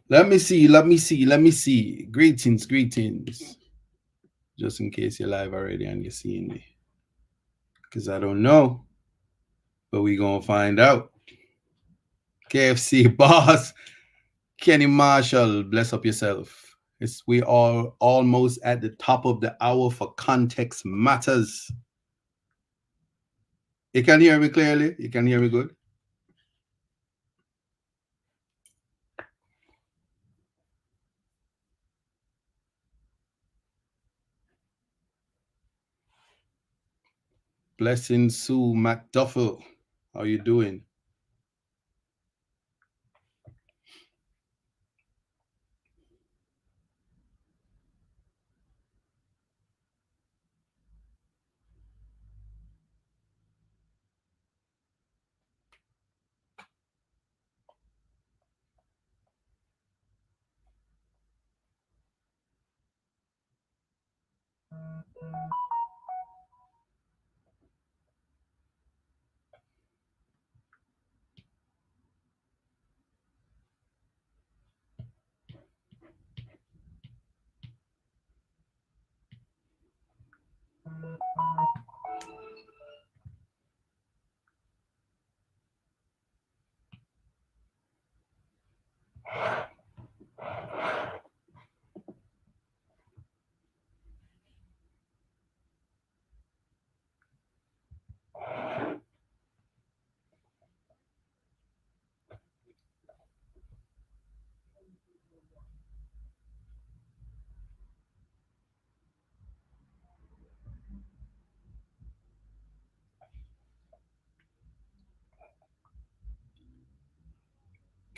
Let me see. Let me see. Let me see. Greetings, greetings. Just in case you're live already and you're seeing me, because I don't know, but we gonna find out. KFC boss, Kenny Marshall, bless up yourself. We are almost at the top of the hour for Context Matters. You can hear me clearly. You can hear me good. Blessing Sue McDuffel. How you doing?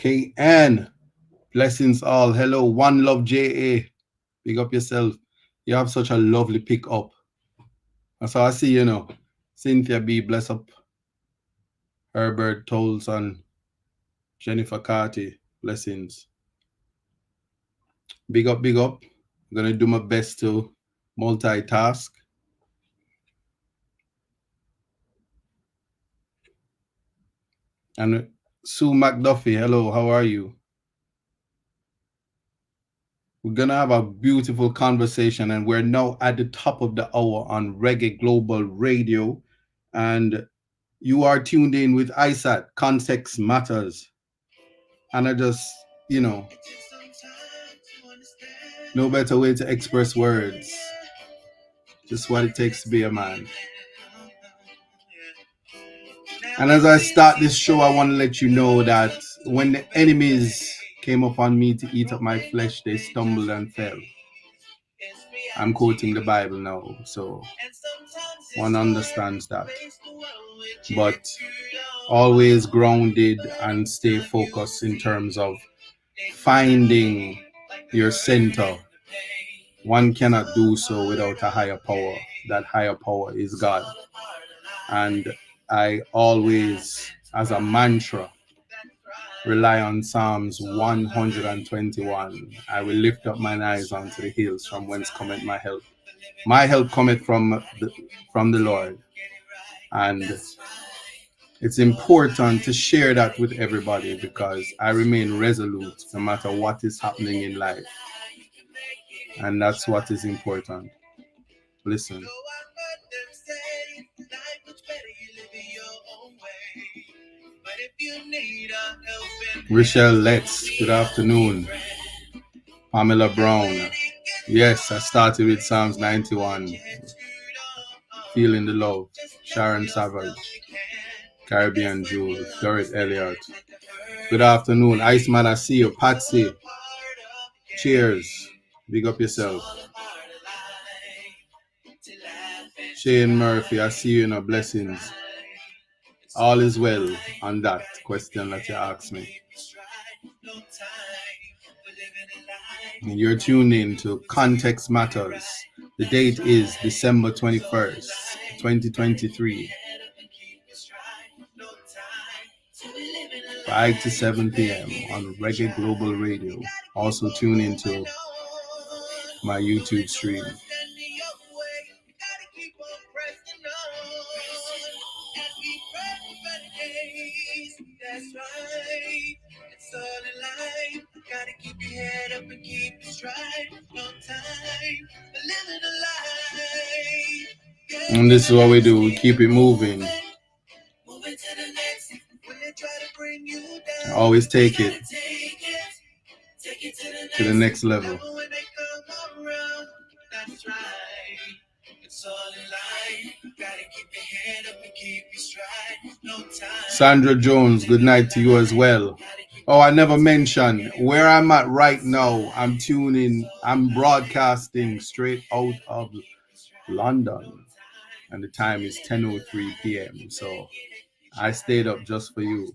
KN. Blessings all. Hello, One Love JA. Big up yourself. You have such a lovely pick up. That's how I see you know. Cynthia B. Bless up. Herbert Tolson. Jennifer Carty. Blessings. Big up, big up. I'm gonna do my best to multitask. And Sue McDuffie, hello, how are you? We're gonna have a beautiful conversation, and we're now at the top of the hour on Reggae Global Radio. And you are tuned in with ISAT, Context Matters. And I just, you know, no better way to express words. Just what it takes to be a man. And as I start this show, I want to let you know that when the enemies came upon me to eat up my flesh, they stumbled and fell. I'm quoting the Bible now, so one understands that. But always grounded and stay focused in terms of finding your center. One cannot do so without a higher power. That higher power is God. And I always, as a mantra, rely on Psalms 121. I will lift up mine eyes unto the hills, from whence cometh my help. My help cometh from the Lord. And it's important to share that with everybody, because I remain resolute no matter what is happening in life. And that's what is important. Listen. Rochelle Letts, good afternoon. Pamela Brown. Yes, I started with Psalms 91. Feeling the Love. Sharon Savage. Caribbean Jewel. Dorit Elliott. Good afternoon. Iceman, I see you. Patsy. Cheers. Big up yourself. Shane Murphy, I see you in our blessings. All is well on that question that you asked me. And you're tuned in to Context Matters. The date is December 21st, 2023. 5 to 7 p.m. on Reggae Global Radio. Also tune into my YouTube stream. And this is what we do. We keep it moving. Always take it to the next level. Sandra Jones, good night to you as well. Oh, I never mentioned where I'm at right now. I'm broadcasting straight out of London, and the time is 10:03 p.m. So I stayed up just for you.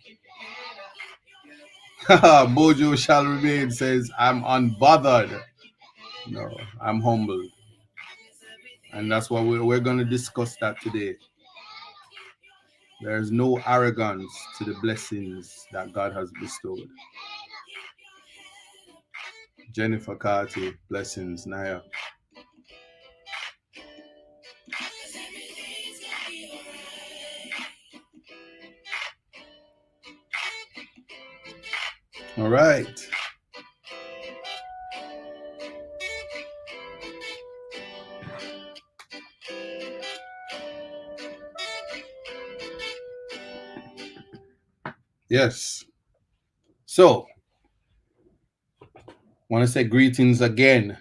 Bojo shall remain says, I'm unbothered. No, I'm humbled. And that's what we're going to discuss that today. There's no arrogance to the blessings that God has bestowed. Jennifer Carty, blessings, Naya. All right. Yes. So, want to say greetings again.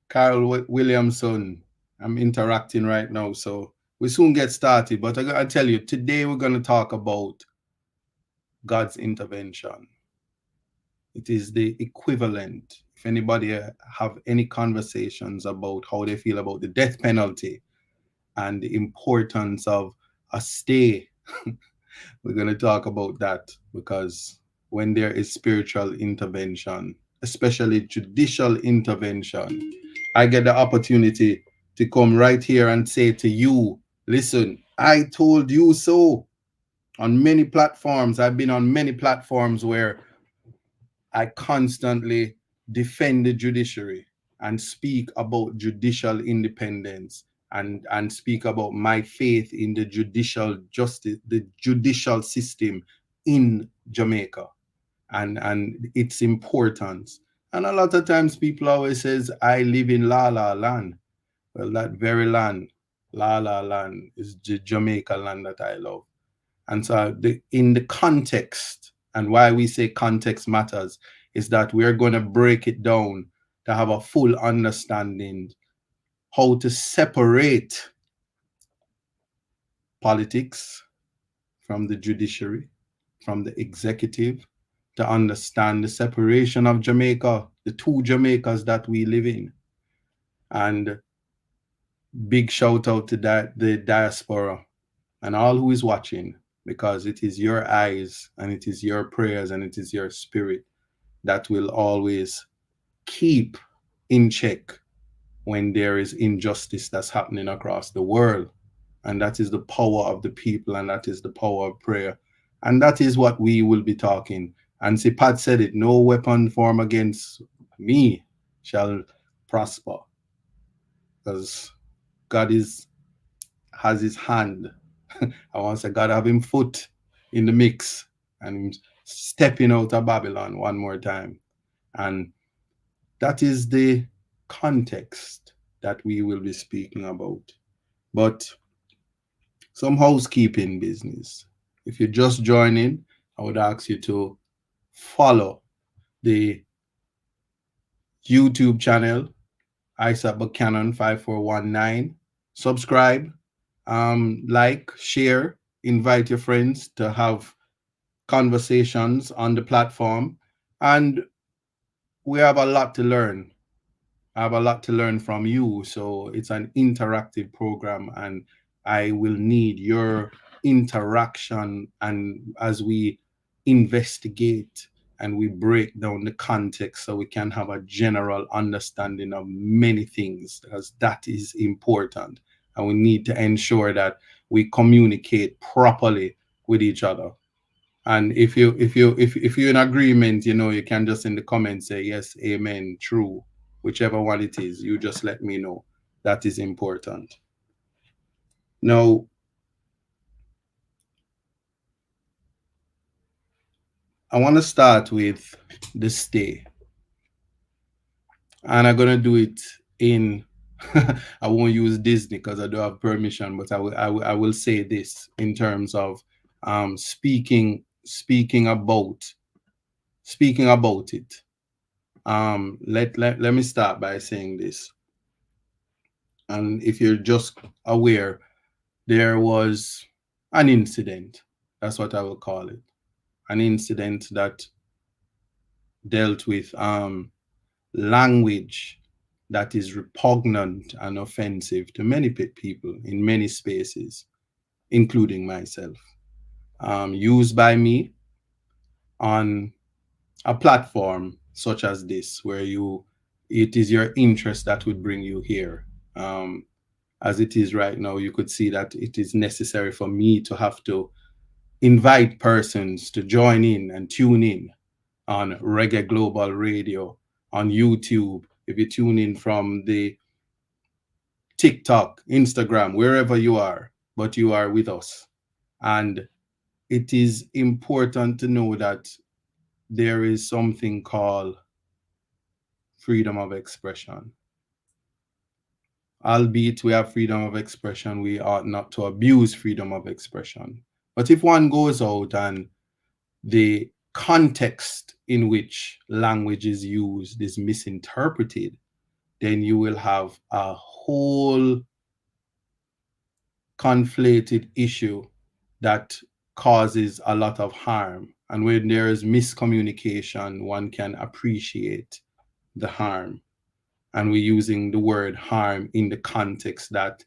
Carl Williamson. I'm interacting right now, so we soon get started. But I gotta tell you, today we're going to talk about God's intervention. It is the equivalent. If anybody have any conversations about how they feel about the death penalty and the importance of a stay, we're going to talk about that, because when there is spiritual intervention, especially judicial intervention, I get the opportunity to come right here and say to you, listen, I told you so. On many platforms, I've been on many platforms where I constantly defend the judiciary and speak about judicial independence, and speak about my faith in the judicial justice, the judicial system in Jamaica, and its importance. And a lot of times people always says, I live in La La Land. Well, that very land, La La Land, is the Jamaica land that I love. And so in the context, and why we say context matters, is that we're going to break it down to have a full understanding how to separate politics from the judiciary, from the executive, to understand the separation of Jamaica, the two Jamaicas that we live in. And big shout out to the diaspora and all who is watching, because it is your eyes and it is your prayers and it is your spirit that will always keep in check when there is injustice that's happening across the world. And that is the power of the people, and that is the power of prayer. And that is what we will be talking. And see, Pat said it, no weapon formed against me shall prosper, because God has his hand. I want to say God have him foot in the mix, and stepping out of Babylon one more time. And that is the context that we will be speaking about. But some housekeeping business. If you're just joining, I would ask you to follow the YouTube channel, Isaac Buchanan 5419. Subscribe, like, share, invite your friends to have conversations on the platform. And we have a lot to learn. I have a lot to learn from you. So it's an interactive program, and I will need your interaction. And as we investigate and we break down the context, so we can have a general understanding of many things, because that is important. And we need to ensure that we communicate properly with each other. And if you're in agreement, you can just in the comments say yes, amen, true, whichever one it is. You just let me know. That is important. Now, I want to start with the stay. and I'm gonna do it in. I won't use Disney because I don't have permission, but I will say this in terms of speaking about it. Let me start by saying this, and if you're just aware, there was an incident. That's what I will call it. An incident that dealt with language that is repugnant and offensive to many people in many spaces, including myself. Used by me on a platform such as this, where it is your interest that would bring you here. Um, as it is right now, you could see that it is necessary for me to have to invite persons to join in and tune in on Reggae Global Radio, on YouTube. If you tune in from the TikTok, Instagram, wherever you are, but you are with us. And it is important to know that there is something called freedom of expression. Albeit we have freedom of expression, we ought not to abuse freedom of expression. But if one goes out and the context in which language is used is misinterpreted, then you will have a whole conflated issue that causes a lot of harm. And when there is miscommunication, one can appreciate the harm. And we're using the word harm in the context that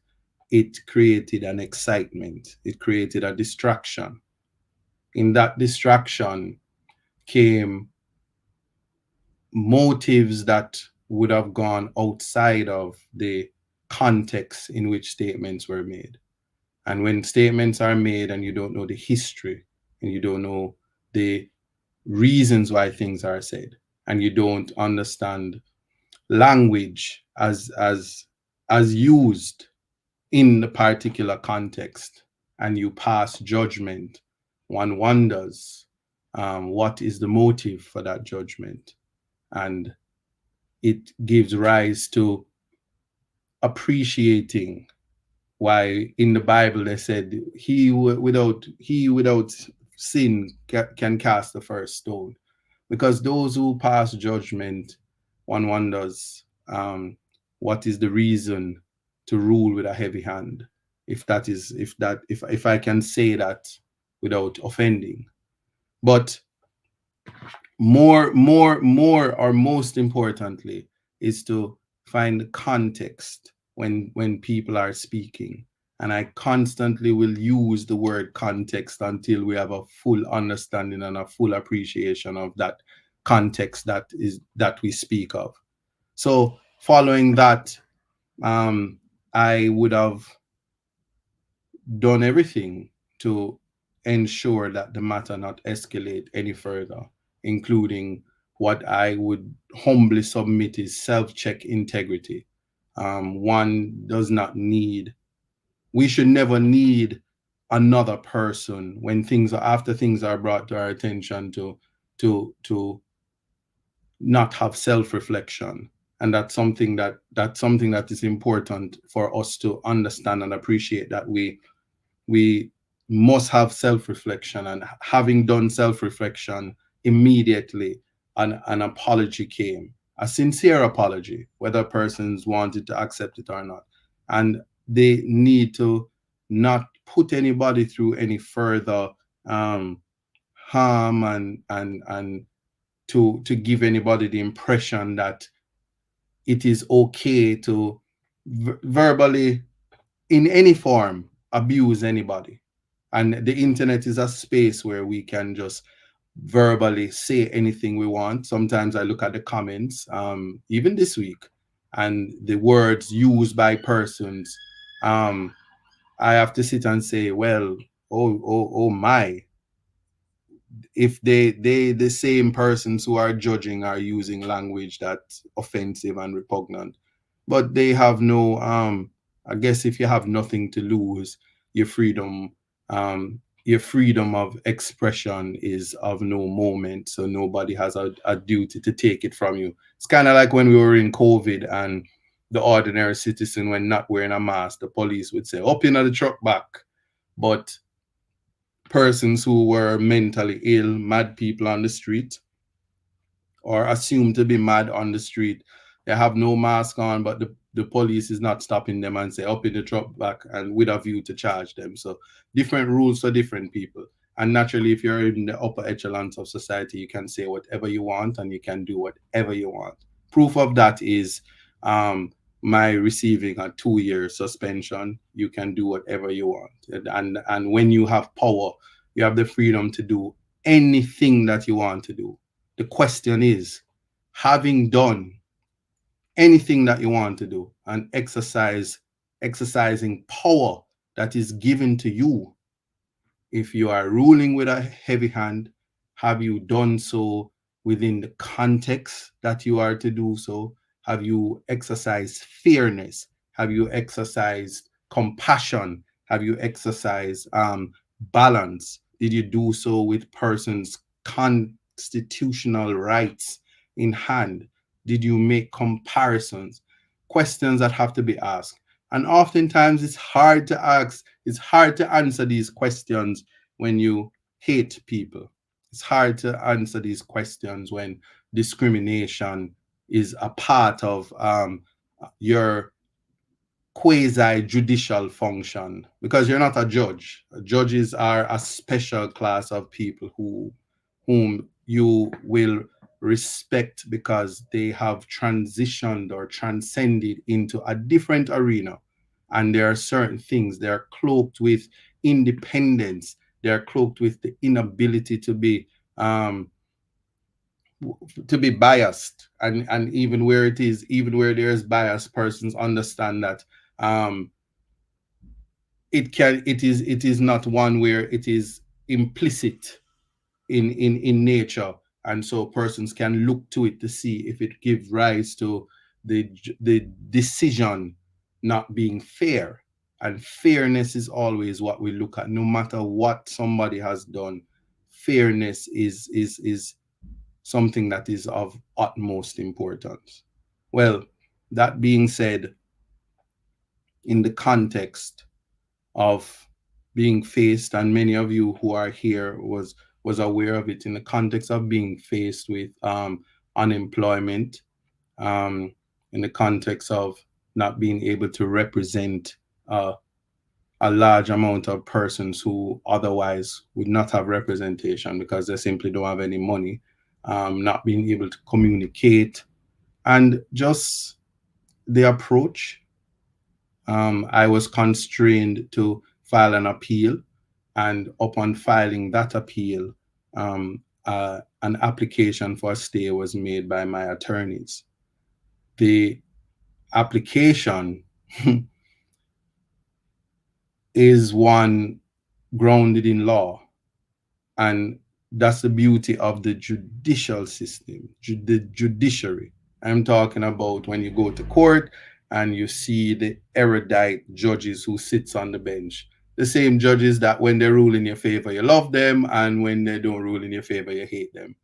it created an excitement, it created a distraction. In that distraction came motives that would have gone outside of the context in which statements were made. And when statements are made and you don't know the history and you don't know the reasons why things are said and you don't understand language as used in the particular context and you pass judgment, one wonders what is the motive for that judgment, and it gives rise to appreciating why in the Bible they said he without sin can cast the first stone, because those who pass judgment, one wonders what is the reason to rule with a heavy hand, if that is if I can say that without offending. But more or most importantly is to find the context when people are speaking, and I constantly will use the word context until we have a full understanding and a full appreciation of that context that we speak of. So following that, I would have done everything to ensure that the matter not escalate any further, including what I would humbly submit is self-check integrity. One does not need, we should never need another person when things are after things are brought to our attention to not have self-reflection. And that's something that is important for us to understand and appreciate, that we must have self-reflection, and having done self-reflection, immediately an apology came, a sincere apology, whether persons wanted to accept it or not, and they need to not put anybody through any further harm, and to give anybody the impression that it is okay to verbally in any form abuse anybody. And the internet is a space where we can just verbally say anything we want. Sometimes I look at the comments, even this week, and the words used by persons. I have to sit and say, well, oh my, if the same persons who are judging are using language that's offensive and repugnant, but they have no I guess if you have nothing to lose, your freedom your freedom of expression is of no moment, so nobody has a duty to take it from you. It's kind of like when we were in COVID and the ordinary citizen, when not wearing a mask, the police would say, up in the truck back. But persons who were mentally ill, mad people on the street, or assumed to be mad on the street, they have no mask on, but the police is not stopping them and say, up in the truck back, and with a view to charge them. So different rules for different people. And naturally, if you're in the upper echelons of society, you can say whatever you want and you can do whatever you want. Proof of that is my receiving a 2-year suspension. You can do whatever you want. And when you have power, you have the freedom to do anything that you want to do. The question is, having done anything that you want to do and exercising power that is given to you, if you are ruling with a heavy hand, have you done so within the context that you are to do so? Have you exercised fairness? Have you exercised compassion? Have you exercised balance? Did you do so with persons' constitutional rights in hand? Did you make comparisons? Questions that have to be asked. And oftentimes it's hard to answer these questions when you hate people. It's hard to answer these questions when discrimination is a part of your quasi judicial function, because you're not a judge. Judges are a special class of people whom you will respect because they have transitioned or transcended into a different arena, and there are certain things they are cloaked with independence, they are cloaked with the inability um to be biased, and even where there's bias, persons understand that um it is not one where it is implicit in nature, and so persons can look to it to see if it gives rise to the decision not being fair. And fairness is always what we look at, no matter what somebody has done. Fairness is something that is of utmost importance. Well, that being said, in the context of being faced, and many of you who are here was aware of it, in the context of being faced with unemployment, um, in the context of not being able to represent a large amount of persons who otherwise would not have representation because they simply don't have any money, not being able to communicate, and just the approach. I was constrained to file an appeal, and upon filing that appeal, an application for a stay was made by my attorneys. The application is one grounded in law, and that's the beauty of the judicial system, the judiciary. I'm talking about when you go to court and you see the erudite judges who sits on the bench, the same judges that when they rule in your favor you love them, and when they don't rule in your favor you hate them.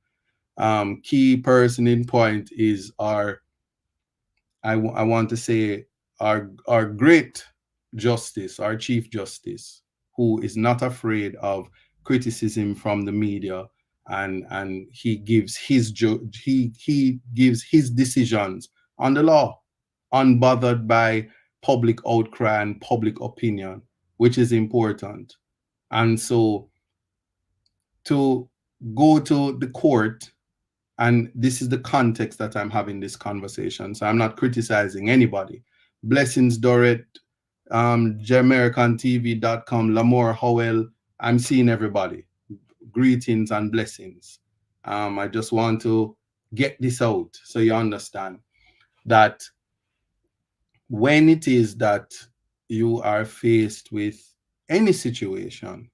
Key person in point is I want to say our great justice, our chief justice, who is not afraid of criticism from the media, and he gives he gives his decisions on the law, unbothered by public outcry and public opinion, which is important. And so to go to the court, and this is the context that I'm having this conversation, so I'm not criticizing anybody. Blessings, Dorrit, JamericantTV.com, Lamore Howell. I'm seeing everybody. Greetings and blessings. I just want to get this out so you understand that when it is that you are faced with any situation,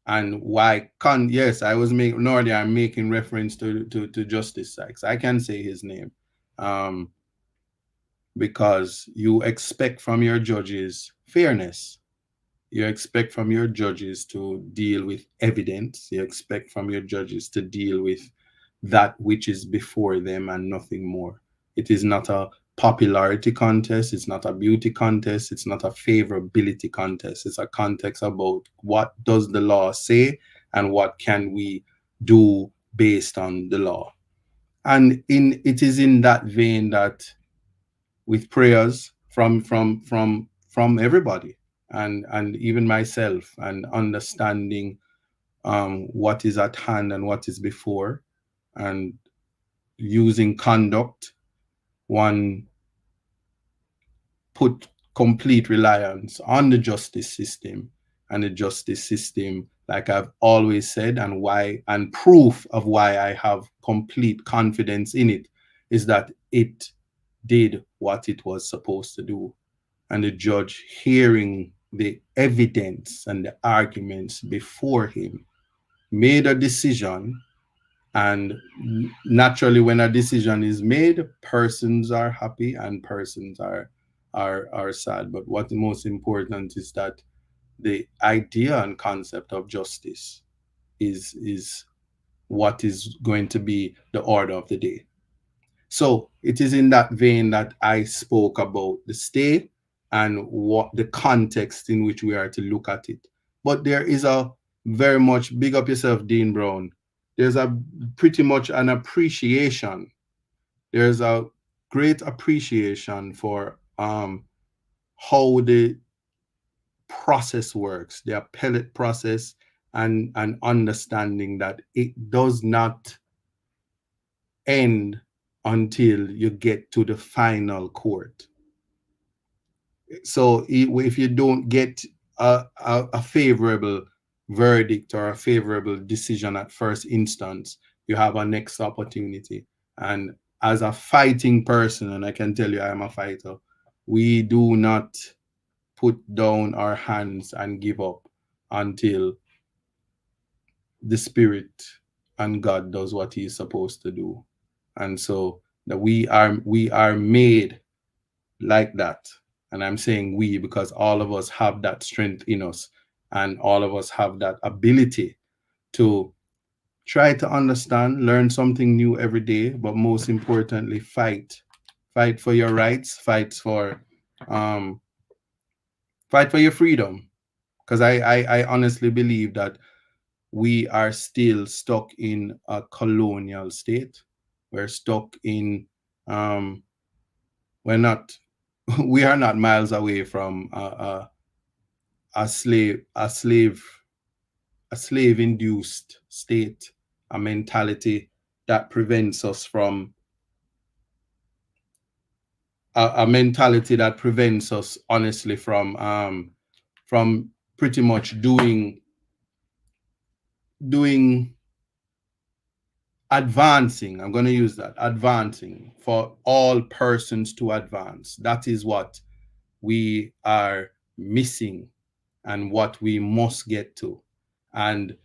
and why can yes, I was making Nordy, I'm making reference to Justice Sykes. I can say his name. Because you expect from your judges fairness. You expect from your judges to deal with evidence. You expect from your judges to deal with that which is before them and nothing more. It is not a popularity contest. It's not a beauty contest. It's not a favorability contest. It's a contest about what does the law say and what can we do based on the law. And it is in that vein that, with prayers from everybody, and even myself, and understanding what is at hand and what is before, and using conduct, one put complete reliance on the justice system. And the justice system, like I've always said, and why, and proof of why I have complete confidence in it, is that it did what it was supposed to do. And the judge, hearing the evidence and the arguments before him, made a decision. And naturally, when a decision is made, persons are happy and persons are sad. But what the most important is that the idea and concept of justice is what is going to be the order of the day. So it is in that vein that I spoke about the state and what the context in which we are to look at it. But there is a very much, big up yourself, Dean Brown. There's a pretty much an appreciation. There's a great appreciation for how the process works, the appellate process, and understanding that it does not end until you get to the final court. So if you don't get a favorable verdict or a favorable decision at first instance, you have a next opportunity. And as a fighting person, and I can tell you I am a fighter, we do not put down our hands and give up until the spirit and God does what he is supposed to do. And so that we are made like that. And I'm saying we because all of us have that strength in us, and all of us have that ability to try to understand, learn something new every day, but most importantly, fight for your rights, um fight for your freedom. Because I honestly believe that we are still stuck in a colonial state. We're stuck in we're not we are not miles away from a slave induced state, a mentality that prevents us from a mentality that prevents us honestly from pretty much doing advancing. I'm going to use that, advancing, for all persons to advance. That is what we are missing and what we must get to. And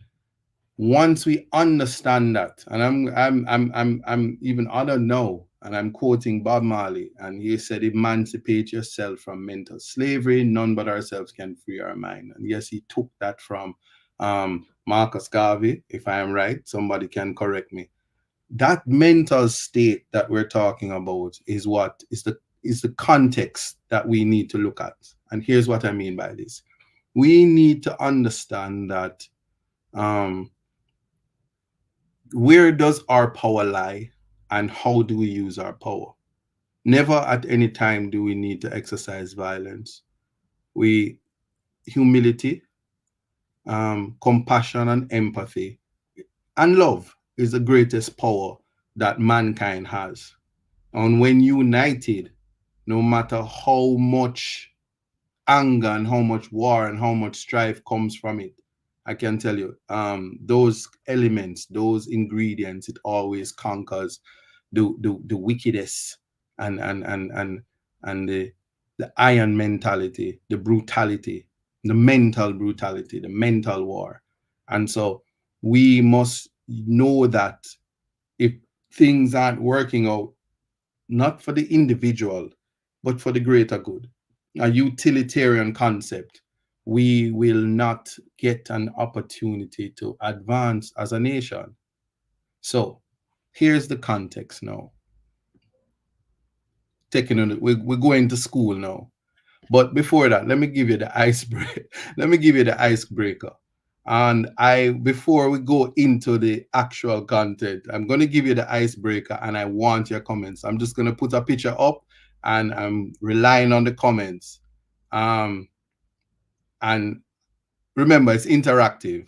once we understand that, and I'm even, I don't know, and I'm quoting Bob Marley, and he said, emancipate yourself from mental slavery, none but ourselves can free our mind. And yes, he took that from Marcus Garvey, if I am right, somebody can correct me. That mental state that we're talking about is what is the context that we need to look at. And here's what I mean by this. We need to understand that where does our power lie and how do we use our power? Never at any time do we need to exercise violence. Humility, compassion and empathy and love is the greatest power that mankind has. And when united, no matter how much anger and how much war and how much strife comes from it, I can tell you, those elements, those ingredients, it always conquers the wickedness and the iron mentality, the brutality, the mental brutality, the mental war. And so we must know that if things aren't working out, not for the individual, but for the greater good, a utilitarian concept, we will not get an opportunity to advance as a nation. So here's the context now. We're going to school now. But before that, let me give you the icebreaker. Let me give you the icebreaker. And before we go into the actual content, I'm going to give you the icebreaker and I want your comments. I'm just going to put a picture up and I'm relying on the comments. And remember, it's interactive.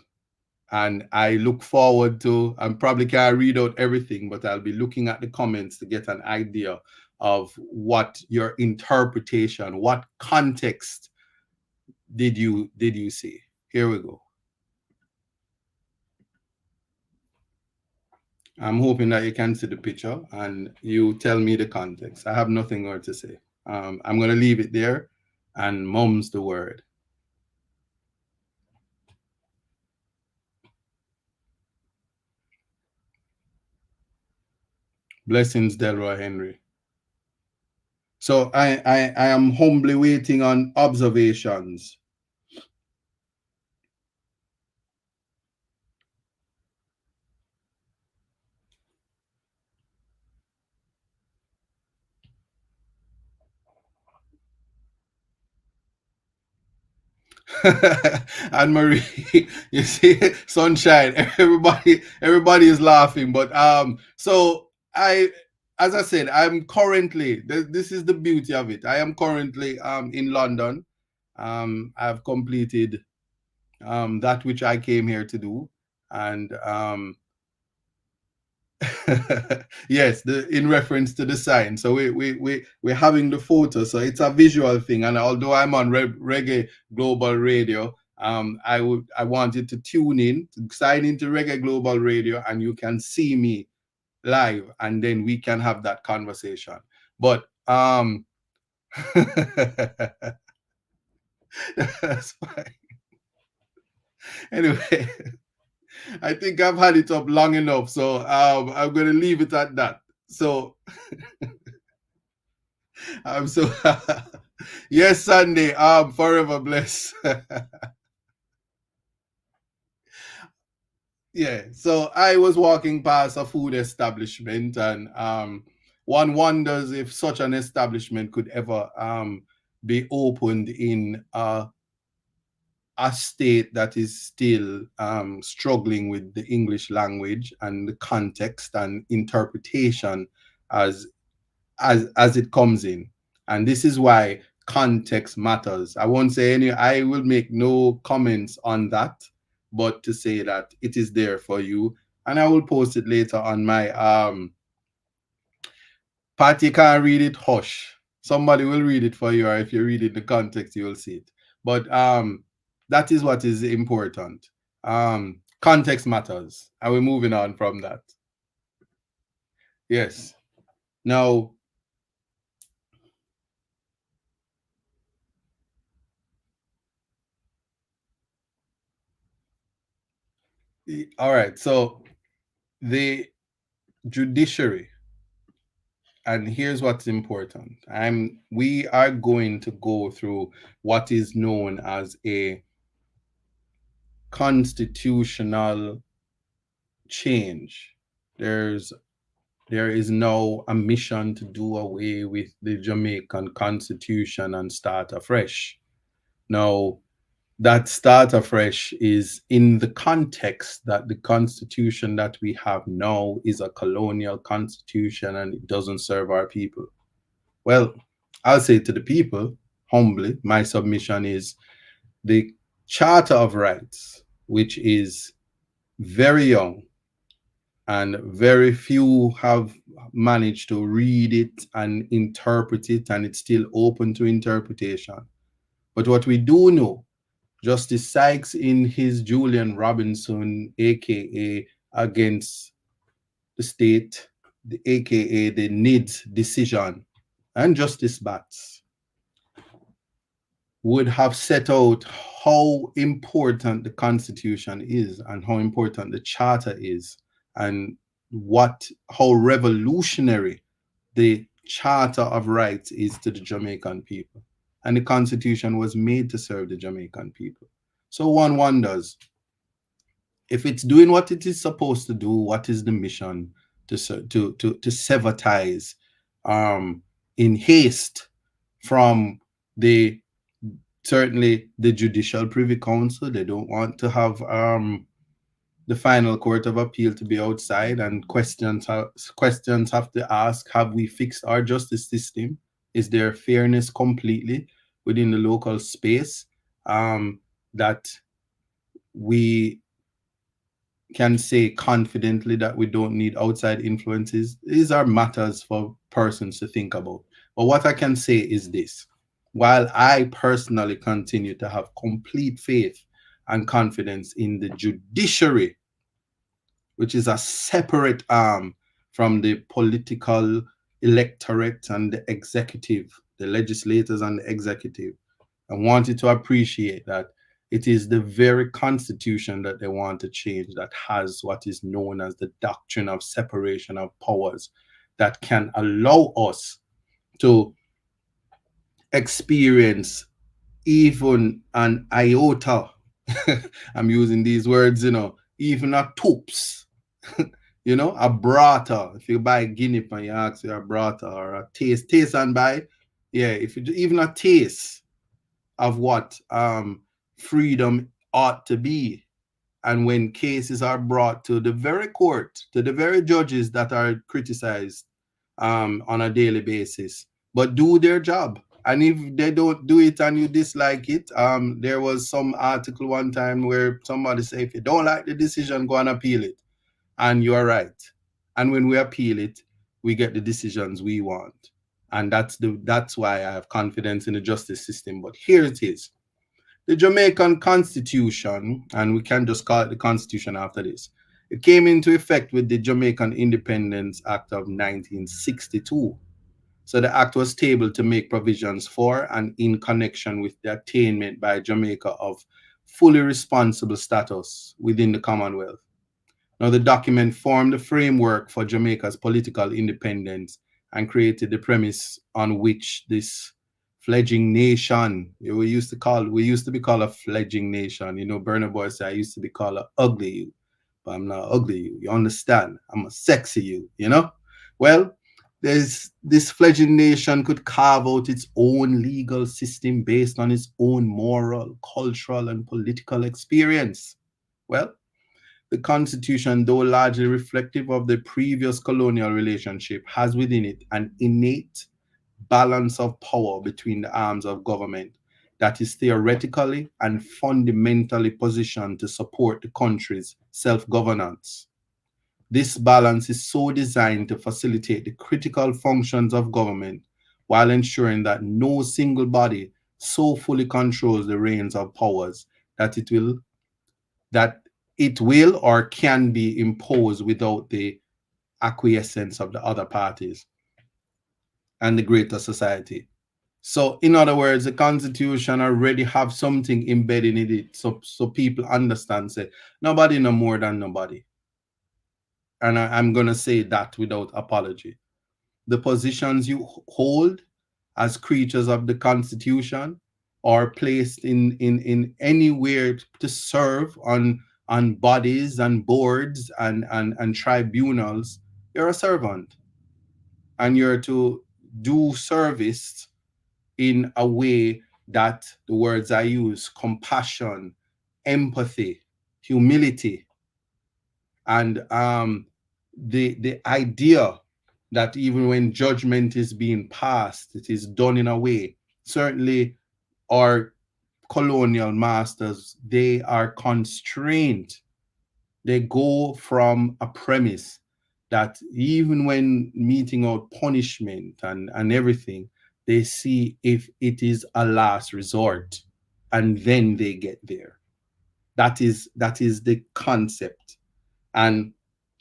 And I look forward to, I probably can't read out everything, but I'll be looking at the comments to get an idea of what your interpretation, what context did you see. Here we go. I'm hoping that you can see the picture and you tell me the context. I have nothing more to say. I'm going to leave it there and mum's the word. Blessings, Delroy Henry. So I am humbly waiting on observations. Anne Marie, you see, sunshine. Everybody is laughing. But so as I said, I'm currently. This is the beauty of it. I am currently in London. I've completed that which I came here to do, and yes, in reference to the sign. So we're having the photo, so it's a visual thing. And although I'm on Reggae Global Radio, I want you to tune in, to sign into Reggae Global Radio, and you can see me live, and then we can have that conversation. But that's fine. Anyway, I think I've had it up long enough, so I'm going to leave it at that. So I'm so yes, Sunday. Forever blessed. Yeah. So I was walking past a food establishment, and one wonders if such an establishment could ever be opened in a state that is still struggling with the English language and the context and interpretation as it comes in. And this is why context matters. I won't say any, I will make no comments on that, but to say that it is there for you. And I will post it later on my Pat, you can't read it, hush. Somebody will read it for you, or if you read it in the context, you will see it. But that is what is important. Context matters. And we're moving on from that. Yes. Now, all right. So the judiciary, and here's what's important. We are going to go through what is known as a constitutional change. There is now a mission to do away with the Jamaican constitution and start afresh. Now, that start afresh is in the context that the constitution that we have now is a colonial constitution and it doesn't serve our people. Well, I'll say to the people, humbly, my submission is the Charter of Rights, which is very young and very few have managed to read it and interpret it, and it's still open to interpretation. But what we do know, Justice Sykes in his Julian Robinson, aka against the state, aka the NIDS decision, and Justice Batts would have set out how important the Constitution is and how important the Charter is, and how revolutionary the Charter of Rights is to the Jamaican people. And the Constitution was made to serve the Jamaican people. So one wonders, if it's doing what it is supposed to do, what is the mission to sever ties in haste from the certainly the Judicial Privy Council? They don't want to have the final court of appeal to be outside, and questions have to ask: have we fixed our justice system? Is there fairness completely within the local space that we can say confidently that we don't need outside influences? These are matters for persons to think about. But what I can say is this: while I personally continue to have complete faith and confidence in the judiciary, which is a separate arm from the political electorate and the executive, the legislators and the executive, I wanted to appreciate that it is the very constitution that they want to change that has what is known as the doctrine of separation of powers, that can allow us to experience even an iota. I'm using these words, even a toops, a brata. If you buy guinea and you ask for a brata or a taste and buy, yeah, if you even a taste of what freedom ought to be. And when cases are brought to the very court, to the very judges that are criticized on a daily basis, but do their job. And if they don't do it and you dislike it, there was some article one time where somebody said, if you don't like the decision, go and appeal it. And you are right. And when we appeal it, we get the decisions we want. And that's why I have confidence in the justice system. But here it is. The Jamaican Constitution, and we can just call it the Constitution after this, it came into effect with the Jamaican Independence Act of 1962. So the act was tabled to make provisions for and in connection with the attainment by Jamaica of fully responsible status within the Commonwealth. Now, the document formed the framework for Jamaica's political independence and created the premise on which this fledgling nation, we used to be called a fledgling nation. Burna Boy said, I used to be called a ugly you, but I'm not ugly you. You understand? I'm a sexy you. Well, this fledgling nation could carve out its own legal system based on its own moral, cultural, and political experience. Well, the Constitution, though largely reflective of the previous colonial relationship, has within it an innate balance of power between the arms of government that is theoretically and fundamentally positioned to support the country's self-governance. This balance is so designed to facilitate the critical functions of government while ensuring that no single body so fully controls the reins of powers that it will or can be imposed without the acquiescence of the other parties and the greater society. So, in other words, the Constitution already have something embedded in it, so people understand. Say nobody no more than nobody, and I'm gonna say that without apology. The positions you hold as creatures of the Constitution are placed in anywhere to serve on bodies and boards and tribunals. You're a servant, and you're to do service in a way that the words I use: compassion, empathy, humility, and the idea that even when judgment is being passed, it is done in a way. Certainly, our colonial masters, they are constrained. They go from a premise that even when meting out punishment and everything, they see if it is a last resort, and then they get there. That is the concept. And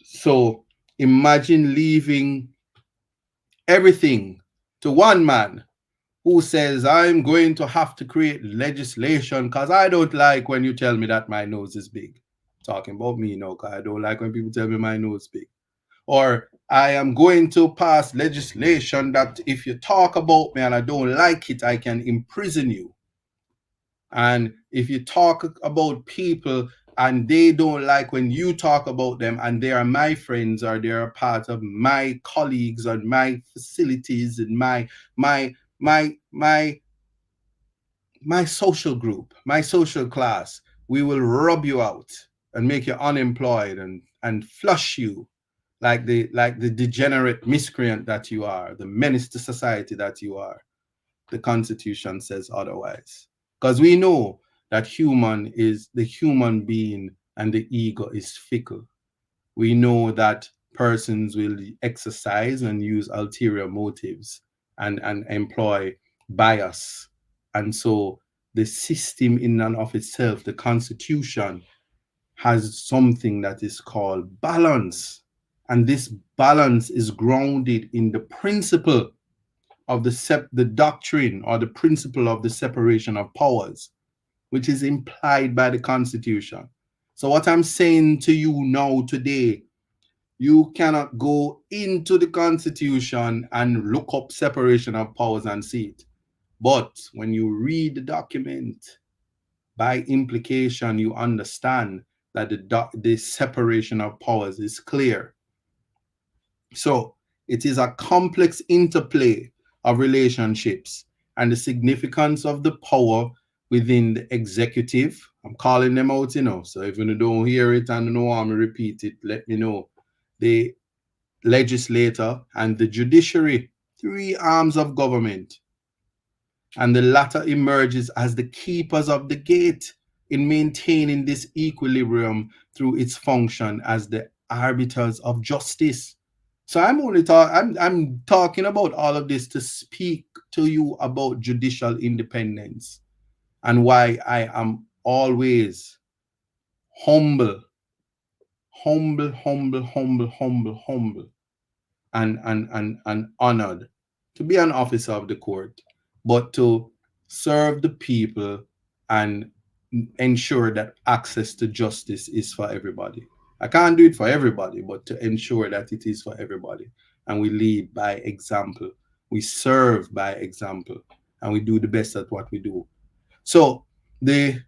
so imagine leaving everything to one man who says, I'm going to have to create legislation because I don't like when you tell me that my nose is big. Talking about me now, because I don't like when people tell me my nose is big. Or I am going to pass legislation that if you talk about me and I don't like it, I can imprison you. And if you talk about people and they don't like when you talk about them and they are my friends or they are part of my colleagues and my facilities and my my my my social group, my social class, we will rub you out and make you unemployed and flush you like the degenerate miscreant that you are, the menace to society that you are. The Constitution says otherwise. Because we know that the human being and the ego is fickle. We know that persons will exercise and use ulterior motives and employ bias. And so the system in and of itself, the Constitution, has something that is called balance. And this balance is grounded in the principle of the doctrine or the principle of the separation of powers, which is implied by the Constitution. So what I'm saying to you now today, you cannot go into the Constitution and look up separation of powers and see it. But when you read the document, by implication, you understand that the separation of powers is clear. So it is a complex interplay of relationships and the significance of the power within the executive. I'm calling them out, So if you don't hear it and don't want me repeat it, let me know. The legislator and the judiciary, three arms of government. And the latter emerges as the keepers of the gate in maintaining this equilibrium through its function as the arbiters of justice. So I'm talking about all of this to speak to you about judicial independence and why I am always humble, humble, humble, humble, humble, humble, and honored to be an officer of the court, but to serve the people and ensure that access to justice is for everybody. I can't do it for everybody, but to ensure that it is for everybody. And we lead by example. We serve by example. And we do the best at what we do. So the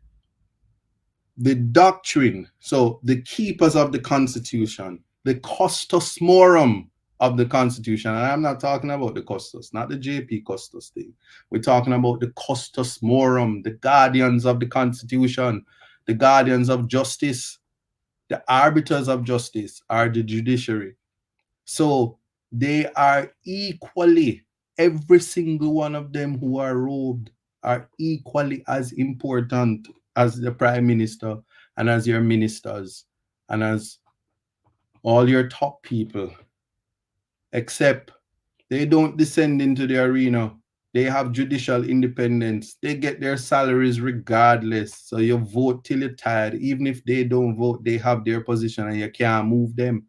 doctrine, so the keepers of the Constitution, the custos morum of the Constitution, and I'm not talking about the custos, not the JP custos thing. We're talking about the custos morum, the guardians of the Constitution, the guardians of justice, the arbiters of justice are the judiciary. So they are equally, every single one of them who are robed are equally as important as the prime minister and as your ministers and as all your top people, except they don't descend into the arena. They have judicial independence. They get their salaries regardless. So you vote till you're tired. Even if they don't vote, they have their position and you can't move them.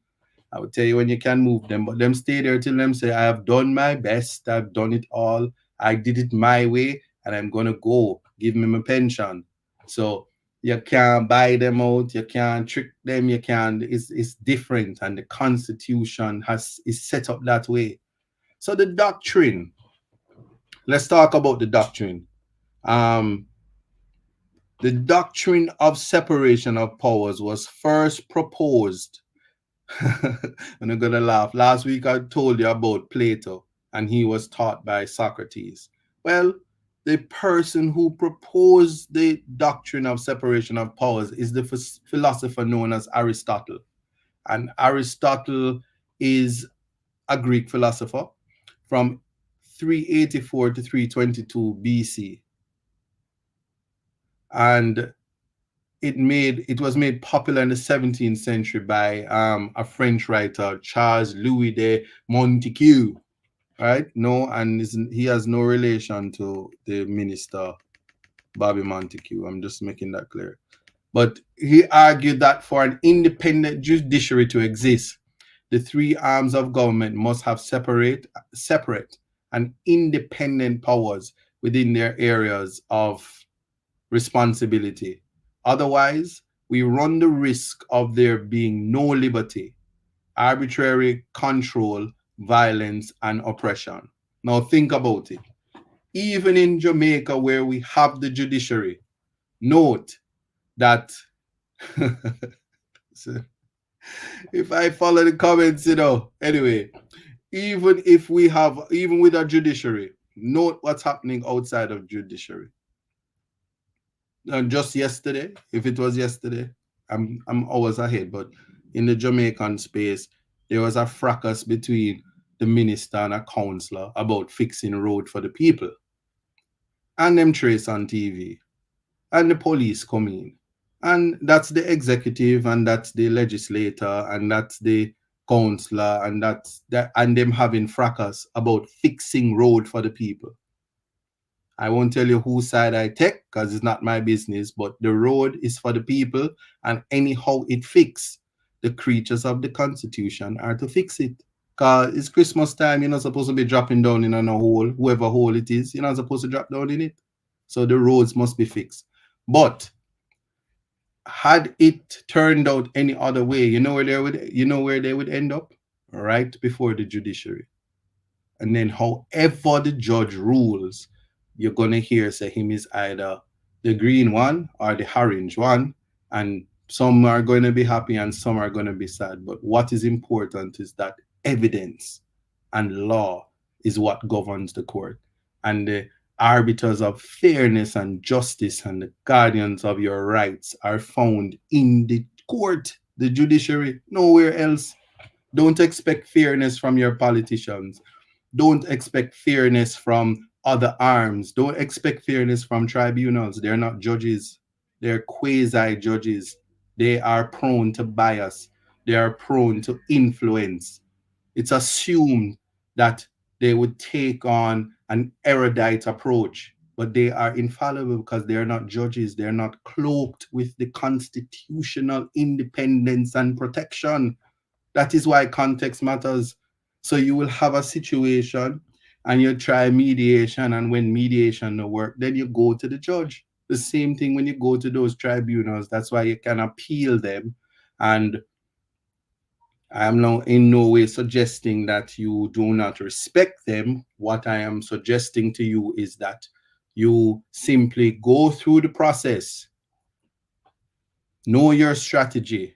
I would tell you when you can move them, but them stay there till them say, I have done my best. I've done it all. I did it my way and I'm going to go. Give me my pension. So you can't buy them out. You can't trick them. You can't. It's different. And the Constitution is set up that way. So the doctrine, let's talk about the doctrine. The doctrine of separation of powers was first proposed. I'm not gonna laugh. Last week I told you about Plato, and he was taught by Socrates. Well, the person who proposed the doctrine of separation of powers is the philosopher known as Aristotle. And Aristotle is a Greek philosopher from 384 to 322 BC. And it was made popular in the 17th century by a French writer, Charles Louis de Montesquieu, right? No, and he has no relation to the minister Bobby Montesquieu. I'm just making that clear. But he argued that for an independent judiciary to exist, the three arms of government must have separate and independent powers within their areas of responsibility. Otherwise, we run the risk of there being no liberty arbitrary control, violence, and oppression. Now think about it. Even in Jamaica, where we have the judiciary, note that if I follow the comments, anyway, even with our judiciary, note what's happening outside of judiciary. Just yesterday, if it was yesterday, I'm hours ahead, but in the Jamaican space, there was a fracas between the minister and a councillor about fixing road for the people. And them trace on TV. And the police come in. And that's the executive, and that's the legislator, and that's the councillor, and that's that, and them having fracas about fixing road for the people. I won't tell you whose side I take because it's not my business, but the road is for the people, and anyhow it fix, the creatures of the Constitution are to fix it. Because it's Christmas time, you're not supposed to be dropping down in a hole, whoever hole it is, you're not supposed to drop down in it. So the roads must be fixed. But had it turned out any other way, you know where they would end up? Right before the judiciary. And then however the judge rules, you're gonna hear say him is either the green one or the orange one, and some are going to be happy and some are going to be sad. But what is important is that evidence and law is what governs the court, and the arbiters of fairness and justice and the guardians of your rights are found in the court, the judiciary, nowhere else. Don't expect fairness from your politicians. Don't expect fairness from other arms. Don't expect fairness from tribunals. They're not judges. They're quasi judges. They are prone to bias. They are prone to influence. It's assumed that they would take on an erudite approach, but they are infallible because they're not judges. They're not cloaked with the constitutional independence and protection. That is why context matters. So you will have a situation and you try mediation, and when mediation no work, then you go to the judge. The same thing when you go to those tribunals. That's why you can appeal them. And I am now in no way suggesting that you do not respect them. What I am suggesting to you is that you simply go through the process, know your strategy,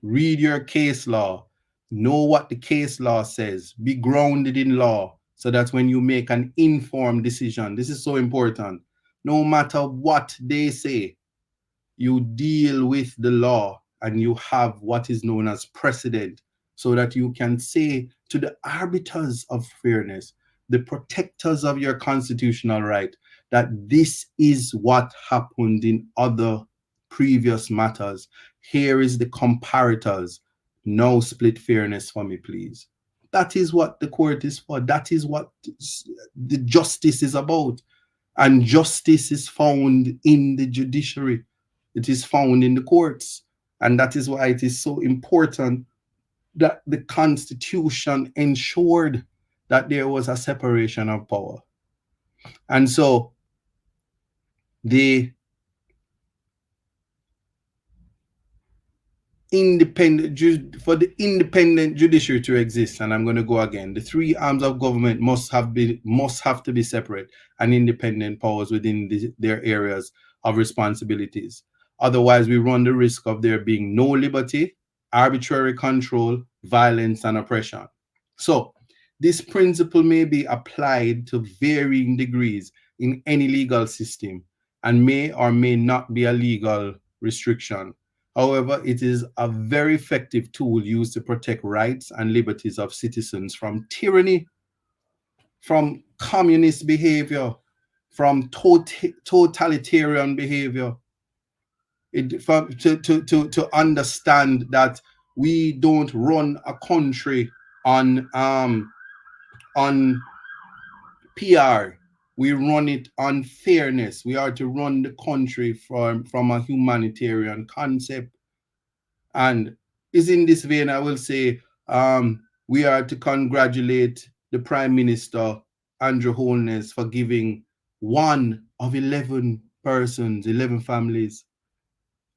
read your case law, know what the case law says, be grounded in law, so that when you make an informed decision, this is so important, no matter what they say, you deal with the law and you have what is known as precedent, so that you can say to the arbiters of fairness, the protectors of your constitutional right, that this is what happened in other previous matters. Here is the comparators. Now split fairness for me, please. That is what the court is for. That is what the justice is about. And justice is found in the judiciary. It is found in the courts. And that is why it is so important that the Constitution ensured that there was a separation of power. And so the for the independent judiciary to exist, and I'm going to go again, the three arms of government must have to be separate and independent powers within their areas of responsibilities. Otherwise, we run the risk of there being no liberty, arbitrary control, violence, and oppression. So this principle may be applied to varying degrees in any legal system and may or may not be a legal restriction. However, it is a very effective tool used to protect rights and liberties of citizens from tyranny, from communist behavior, from totalitarian behavior. To understand that we don't run a country on PR. We run it on fairness. We are to run the country from a humanitarian concept. And is in this vein, I will say, we are to congratulate the Prime Minister, Andrew Holness, for giving one of 11 persons, 11 families,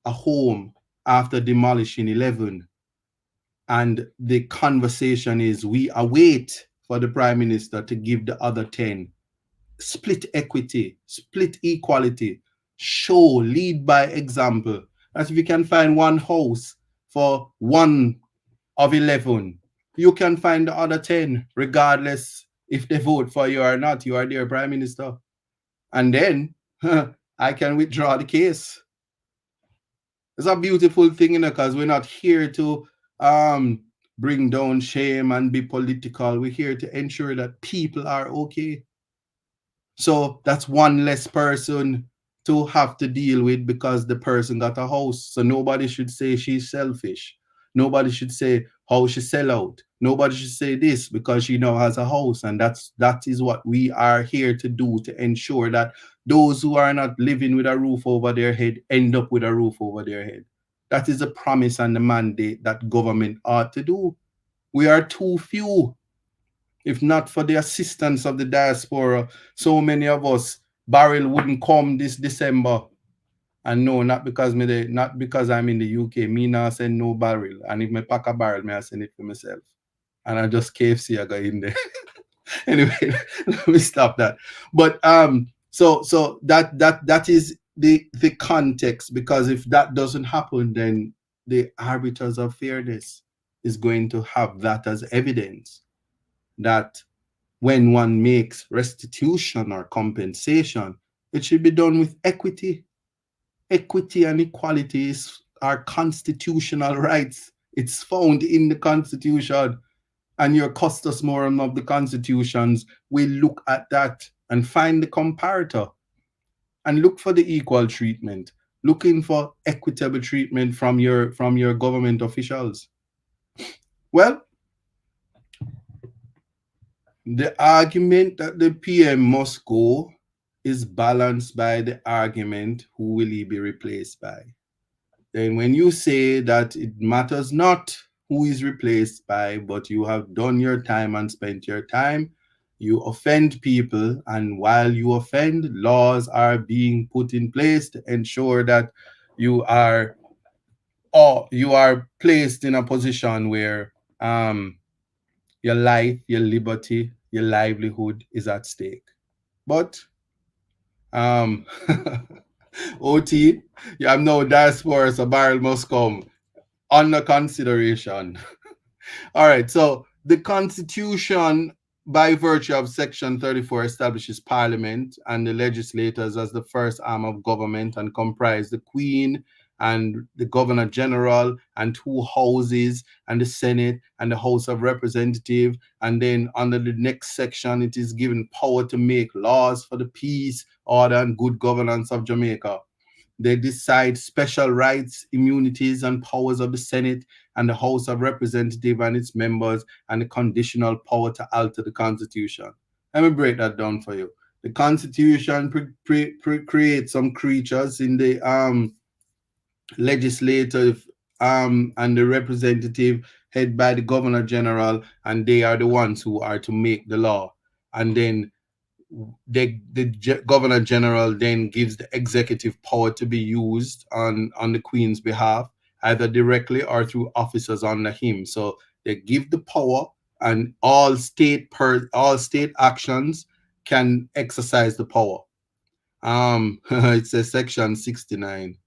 a home after demolishing 11. And the conversation is we await for the prime minister to give the other 10 split equity, split equality, show, lead by example. As if you can find one house for one of 11, you can find the other 10, regardless if they vote for you or not. You are their prime minister. And then I can withdraw the case. It's a beautiful thing, because we're not here to um, bring down shame and be political. We're here to ensure that people are okay. So that's one less person to have to deal with because the person got a house. So nobody should say she's selfish. Nobody should say how she sell out. Nobody should say this because she now has a house. And that is what we are here to do, to ensure that those who are not living with a roof over their head end up with a roof over their head. That is the promise and the mandate that government ought to do. We are too few. If not for the assistance of the diaspora, so many of us, barrel wouldn't come this December. And no, not because I'm in the UK. Me not send no barrel. And if me pack a barrel, me I send it for myself. And I just KFC I got in there. Anyway, let me stop that. But so that is the context, because if that doesn't happen, then the arbiters of fairness is going to have that as evidence that when one makes restitution or compensation, it should be done with equity. Equity and equality are constitutional rights. It's found in the Constitution. And your Custos Morum of the constitutions will look at that and find the comparator and look for the equal treatment, looking for equitable treatment from your government officials. Well, the argument that the PM must go is balanced by the argument who will he be replaced by. Then when you say that it matters not who is replaced by, but you have done your time and spent your time, you offend people, and while you offend, laws are being put in place to ensure that you are placed in a position where your life, your liberty, your livelihood is at stake. But OT, you have no diaspora, so barrel must come under consideration. All right, so the Constitution, by virtue of Section 34, establishes Parliament and the legislators as the first arm of government and comprise the Queen and the Governor General and two houses and the Senate and the House of Representatives. And then under the next section, it is given power to make laws for the peace, order, and good governance of Jamaica. They decide special rights, immunities, and powers of the Senate and the House of Representatives and its members, and the conditional power to alter the Constitution. Let me break that down for you. The Constitution creates some creatures in the legislative and the representative head by the Governor General, and they are the ones who are to make the law. And then the Governor General then gives the executive power to be used on the Queen's behalf, either directly or through officers under him. So they give the power, and all state actions can exercise the power. It says Section 69.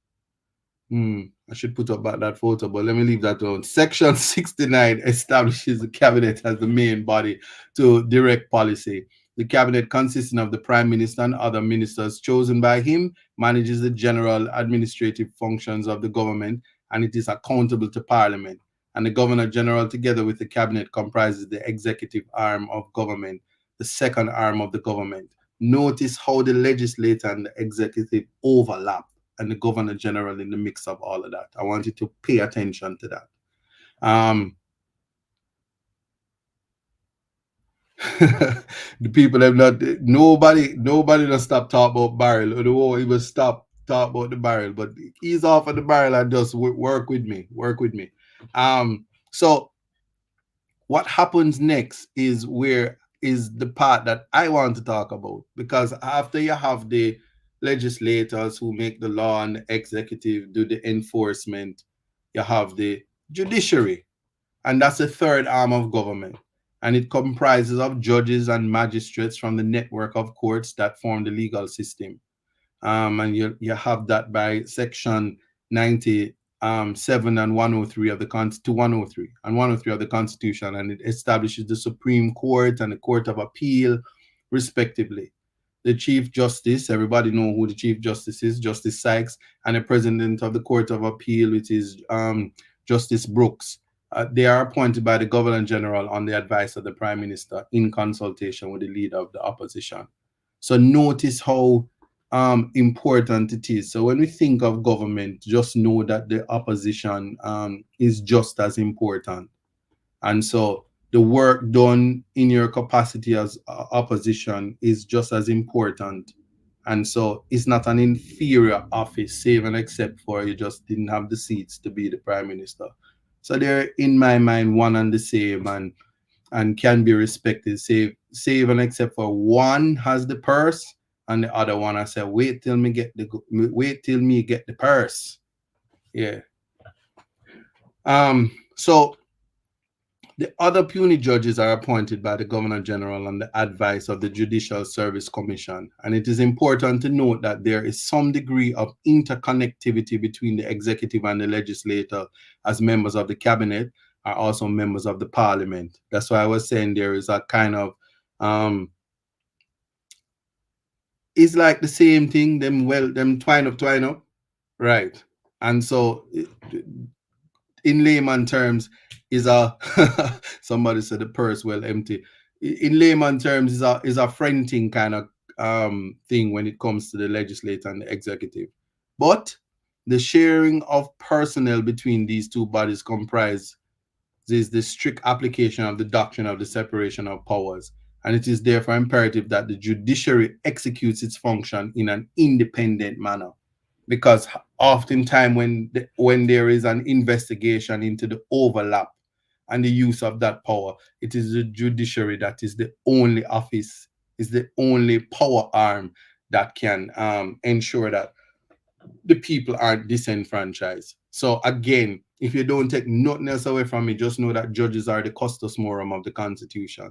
I should put up that photo, but let me leave that alone. Section 69 establishes the cabinet as the main body to direct policy. The cabinet, consisting of the prime minister and other ministers chosen by him, manages the general administrative functions of the government, and it is accountable to Parliament. And the Governor General, together with the cabinet, comprises the executive arm of government, the second arm of the government. Notice how the legislature and the executive overlap, and the Governor General in the mix of all of that. I want you to pay attention to that. The people have not, nobody just stop talking about barrel, or they won't even stop talk about the barrel, but ease off of the barrel and just work with me. So what happens next is the part that I want to talk about, because after you have the legislators who make the law and the executive do the enforcement, you have the judiciary. And that's the third arm of government. And it comprises of judges and magistrates from the network of courts that form the legal system. And you have that by section 97 and 103 of the to 103 and 103 of the Constitution, and it establishes the Supreme Court and the Court of Appeal, respectively. The Chief Justice, everybody know who the Chief Justice is, Justice Sykes, and the President of the Court of Appeal, which is Justice Brooks. They are appointed by the Governor General on the advice of the Prime Minister in consultation with the leader of the opposition. So notice how important it is. So when we think of government, just know that the opposition is just as important. And so the work done in your capacity as opposition is just as important. And so it's not an inferior office, save and except for you just didn't have the seats to be the prime minister. So they're, in my mind, one and the same, and can be respected, save and except for one has the purse and the other one I said, wait till me get the purse. Yeah. So the other puny judges are appointed by the Governor General on the advice of the Judicial Service Commission. And it is important to note that there is some degree of interconnectivity between the executive and the legislature, as members of the cabinet are also members of the parliament. That's why I was saying there is a kind of, it's like the same thing, them twine up, right? And so in layman terms, is a somebody said the purse well empty. In layman terms, is a fronting kind of thing when it comes to the legislature and the executive. But the sharing of personnel between these two bodies comprises the strict application of the doctrine of the separation of powers, and it is therefore imperative that the judiciary executes its function in an independent manner, because oftentimes when there is an investigation into the overlap and the use of that power, it is the judiciary that is the only office, is the only power arm that can ensure that the people aren't disenfranchised. So again, if you don't take nothing else away from me, just know that judges are the custos morum of the Constitution.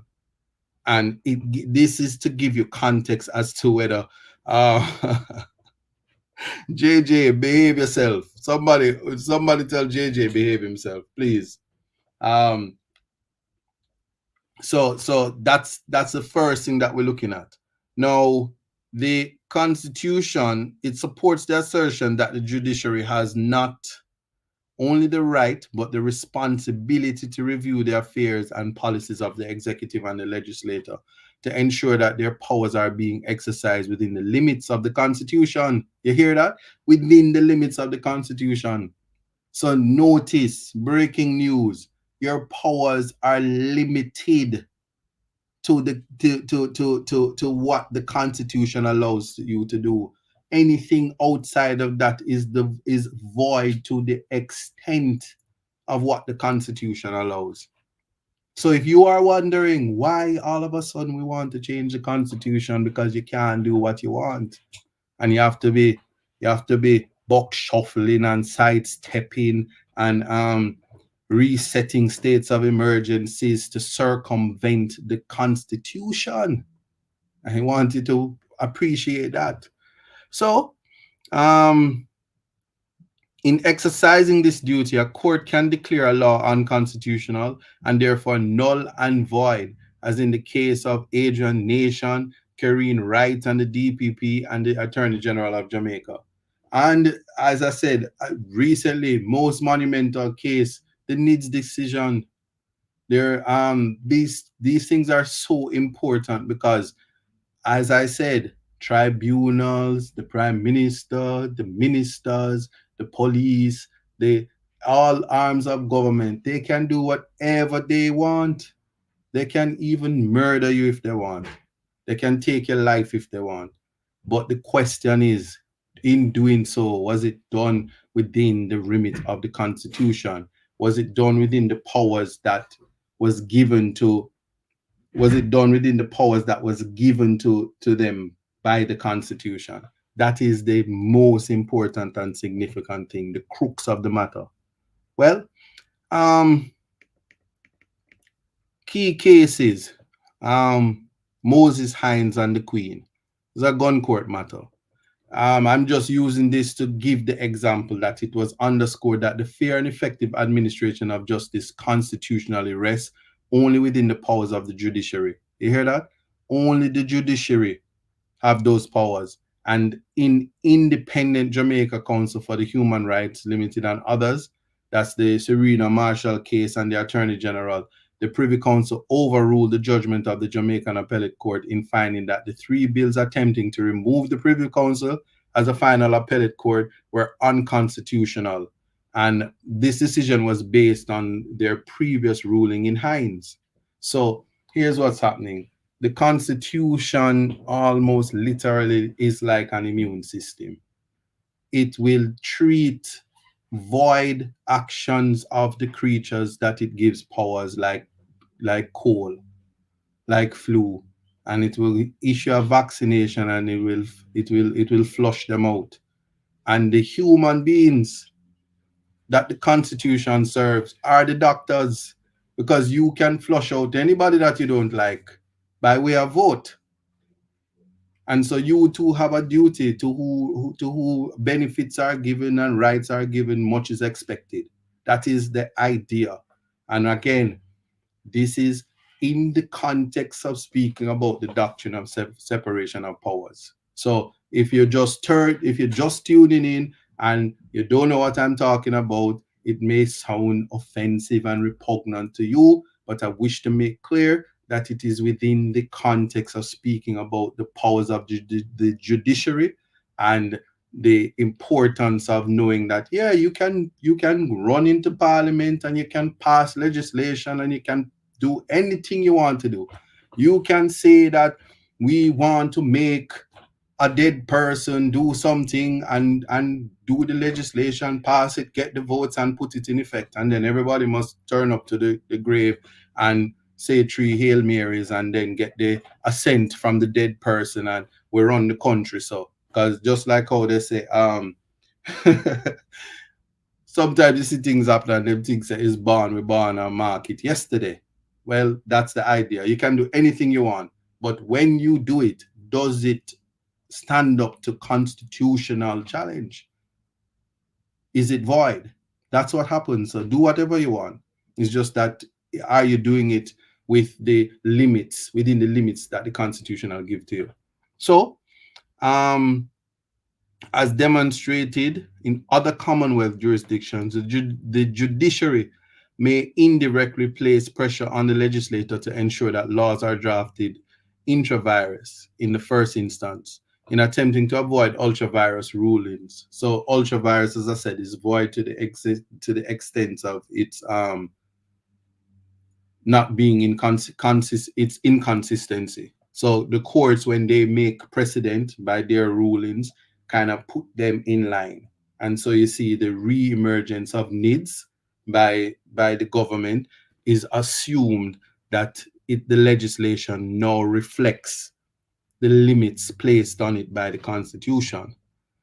And this is to give you context as to whether JJ, behave yourself. Somebody tell JJ behave himself, please. So that's the first thing that we're looking at. Now, the Constitution, it supports the assertion that the judiciary has not only the right but the responsibility to review the affairs and policies of the executive and the legislature to ensure that their powers are being exercised within the limits of the Constitution. You hear that? Within the limits of the Constitution. So notice, breaking news, your powers are limited to what the Constitution allows you to do. Anything outside of that is void to the extent of what the Constitution allows. So if you are wondering why all of a sudden we want to change the Constitution because you can't do what you want, and you have to be box shuffling and sidestepping and resetting states of emergencies to circumvent the Constitution. I want you to appreciate that. So, in exercising this duty, a court can declare a law unconstitutional and therefore null and void, as in the case of Adrian Nation, Karine Wright, and the DPP and the Attorney General of Jamaica. And as I said, recently, most monumental case, the needs decision. These things are so important because, as I said, tribunals, the prime minister, the ministers, the police, the all arms of government, they can do whatever they want. They can even murder you if they want. They can take your life if they want. But the question is, in doing so, was it done within the remit of the Constitution? Was it done within the powers that was given to them by the Constitution? That is the most important and significant thing, the crux of the matter. Well, Key cases, Moses Hines and the Queen. It's a gun court matter. I'm just using this to give the example that it was underscored that the fair and effective administration of justice constitutionally rests only within the powers of the judiciary. You hear that? Only the judiciary have those powers. And in independent Jamaica Council for the Human Rights Limited and others, that's the Serena Marshall case and the Attorney General, the Privy Council overruled the judgment of the Jamaican Appellate Court in finding that the three bills attempting to remove the Privy Council as a final appellate court were unconstitutional. And this decision was based on their previous ruling in Hines. So here's what's happening. The Constitution almost literally is like an immune system. It will treat void actions of the creatures that it gives powers like coal, like flu, and it will issue a vaccination and it will flush them out. And the human beings that the Constitution serves are the doctors, because you can flush out anybody that you don't like by way of vote. And so you too have a duty to who benefits are given and rights are given, much is expected. That is the idea. And again, this is in the context of speaking about the doctrine of separation of powers. So if you're just tuning in and you don't know what I'm talking about, it may sound offensive and repugnant to you, but I wish to make clear that it is within the context of speaking about the powers of the judiciary and the importance of knowing that, yeah, you can run into parliament and you can pass legislation and you can do anything you want to do. You can say that we want to make a dead person do something and do the legislation, pass it, get the votes and put it in effect, and then everybody must turn up to the grave and say three Hail Marys and then get the assent from the dead person and we run the country. So because just like how they say, sometimes you see things happen and them things say is born, we born and mark it yesterday. Well, that's the idea. You can do anything you want, but when you do it, does it stand up to constitutional challenge? Is it void? That's what happens. So do whatever you want. It's just that, are you doing it with the limits, within the limits that the Constitution will give to you? So, as demonstrated in other Commonwealth jurisdictions, the judiciary may indirectly place pressure on the legislator to ensure that laws are drafted intra vires in the first instance, in attempting to avoid ultra vires rulings. So ultra vires, as I said, is void to the extent of its not being its inconsistency. So the courts, when they make precedent by their rulings, kind of put them in line. And so you see the re-emergence of needs by the government is assumed that the legislation now reflects the limits placed on it by the Constitution.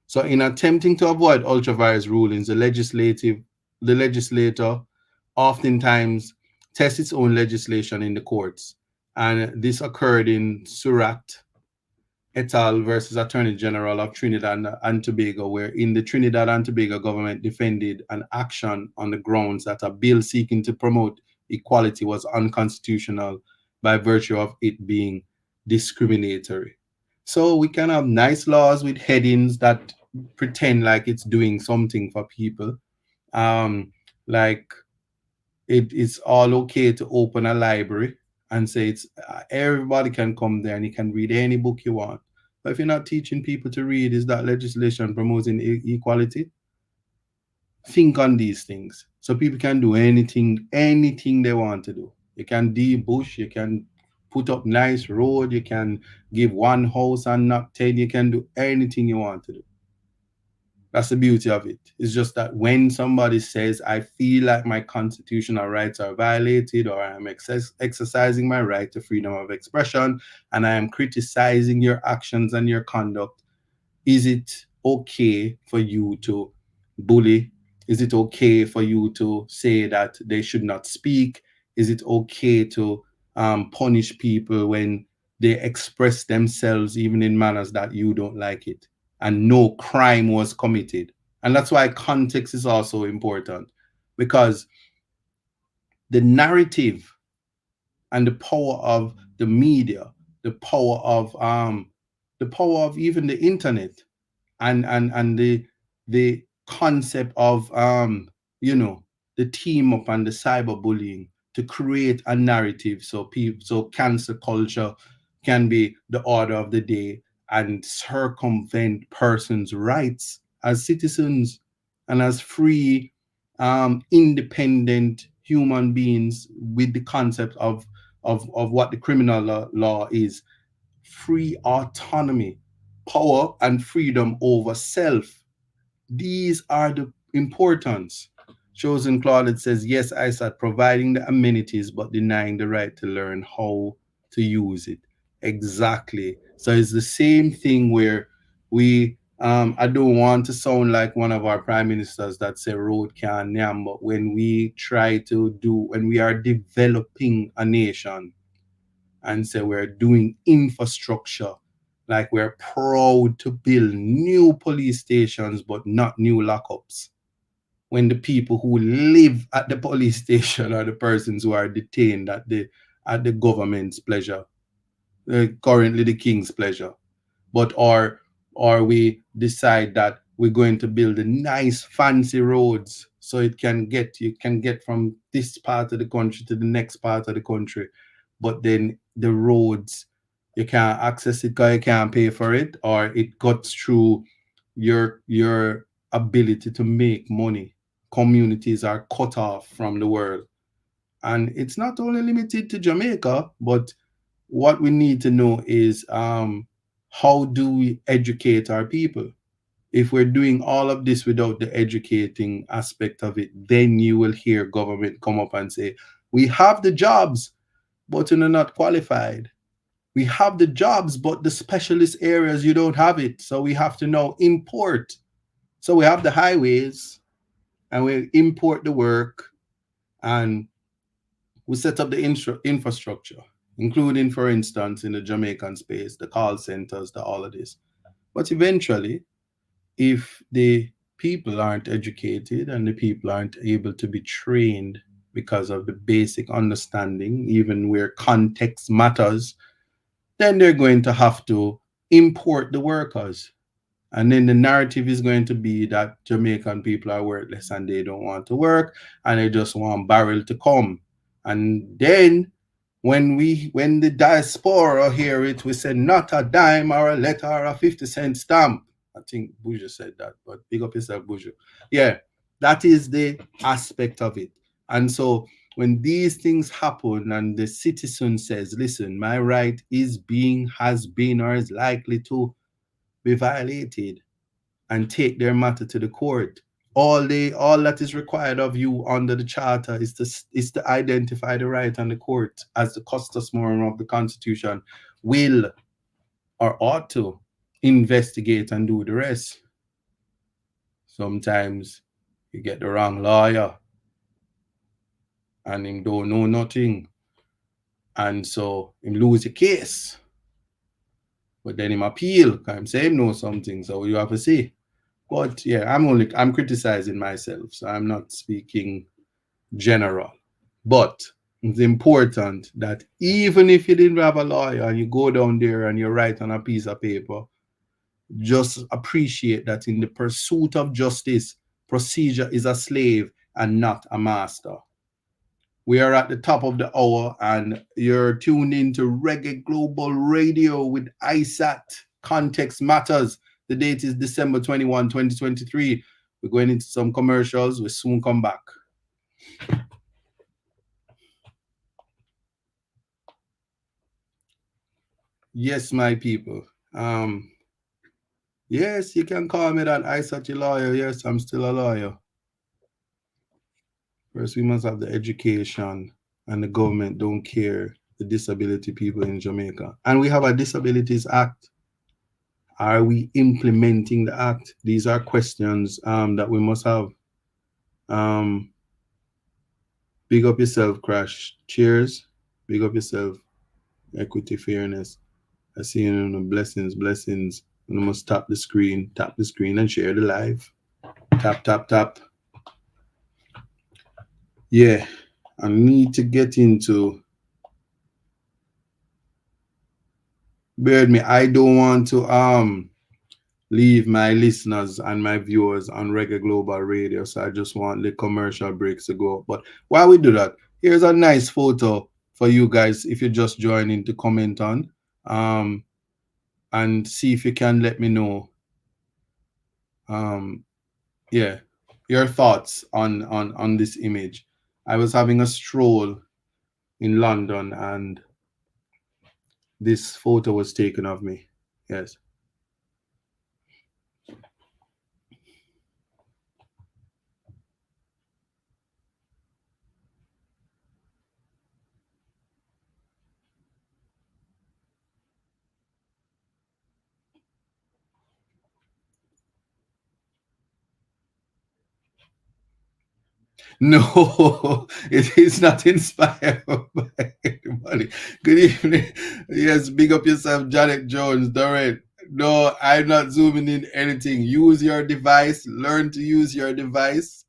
So in attempting to avoid ultra vires rulings, the legislator oftentimes tests its own legislation in the courts. And this occurred in Surratt et al. Versus Attorney General of Trinidad and Tobago, where in the Trinidad and Tobago government defended an action on the grounds that a bill seeking to promote equality was unconstitutional by virtue of it being discriminatory. So we can have nice laws with headings that pretend like it's doing something for people. Like it is all okay to open a library and say it's everybody can come there and you can read any book you want. But if you're not teaching people to read, is that legislation promoting equality? Think on these things so people can do anything they want to do. You can debush, you can put up nice road, you can give one house and not 10, you can do anything you want to do. That's the beauty of it. It's just that when somebody says, I feel like my constitutional rights are violated, or I'm exercising my right to freedom of expression, and I am criticizing your actions and your conduct, is it okay for you to bully? Is it okay for you to say that they should not speak? Is it okay to punish people when they express themselves even in manners that you don't like it, and no crime was committed. And that's why context is also important, because the narrative and the power of the media, the power of even the internet, and the concept of you know, the team up and the cyberbullying to create a narrative, so people, so cancer culture can be the order of the day and circumvent persons' rights as citizens and as free independent human beings, with the concept of what the criminal law is: free autonomy, power and freedom over self. These are the importance. Chosen Claude says, yes, I said providing the amenities but denying the right to learn how to use it. Exactly. So it's the same thing where we I don't want to sound like one of our prime ministers that say road can yam, but when we try to do, when we are developing a nation and say we're doing infrastructure, like we're proud to build new police stations but not new lockups, when the people who live at the police station are the persons who are detained at the government's pleasure, currently the king's pleasure. But or we decide that we're going to build a nice fancy roads so it can get, you can get from this part of the country to the next part of the country, but then the roads, you can't access it because you can't pay for it, or it cuts through your ability to make money. Communities are cut off from the world. And it's not only limited to Jamaica, but what we need to know is how do we educate our people? If we're doing all of this without the educating aspect of it, then you will hear government come up and say, we have the jobs, but you're not qualified. We have the jobs, but the specialist areas, you don't have it. So we have to now import. So we have the highways and we import the work, and we set up the infrastructure, including, for instance, in the Jamaican space, the call centers, the all of this. But eventually, if the people aren't educated and the people aren't able to be trained because of the basic understanding, even where context matters, then they're going to have to import the workers. And then the narrative is going to be that Jamaican people are worthless and they don't want to work and they just want barrel to come. And then when the diaspora hear it, we say not a dime or a letter or a 50-cent stamp. I think Buju said that, but big up yourself, Buju. Yeah, that is the aspect of it. And so when these things happen and the citizen says, listen, my right is being, has been, or is likely to be violated, and take their matter to the court. All that is required of you under the charter is to identify the right, and the court, as the custos morum of the Constitution, will or ought to investigate and do the rest. Sometimes you get the wrong lawyer and him don't know nothing, and so him lose the case. But then him appeal, because him say him know something, so you have to see. But yeah, I'm criticizing myself, so I'm not speaking general. But it's important that even if you didn't have a lawyer and you go down there and you write on a piece of paper, just appreciate that in the pursuit of justice, procedure is a slave and not a master. We are at the top of the hour and you're tuned into Reggae Global Radio with ISAT. Context matters. The date is December 21, 2023. We're going into some commercials. We'll soon come back. Yes, my people. Yes, you can call me that ISAT lawyer. Yes, I'm still a lawyer. First, we must have the education, and the government don't care the disability people in Jamaica. And we have a Disabilities Act. Are we implementing the act? These are questions that we must have. Big up yourself, Crash. Cheers. Big up yourself. Equity, fairness. I see you in the blessings, blessings. And I must tap the screen and share the live. Tap, tap, tap. Yeah, I need to get into. Bear with me. I don't want to leave my listeners and my viewers on Reggae Global Radio, so I just want the commercial breaks to go. But while we do that, here's a nice photo for you guys if you're just joining to comment on. And see if you can let me know. Yeah, your thoughts on this image. I was having a stroll in London and this photo was taken of me. Yes. No, it is not inspired by anybody. Good evening. Yes, big up yourself, Janet Jones. Doreen. No, I'm not zooming in anything. Use your device. Learn to use your device.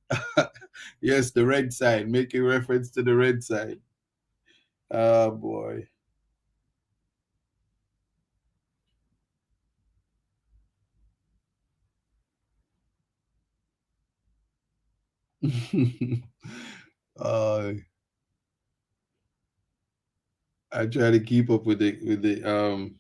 Yes, the red sign. Making reference to the red sign. Oh boy. uh, I try to keep up with the.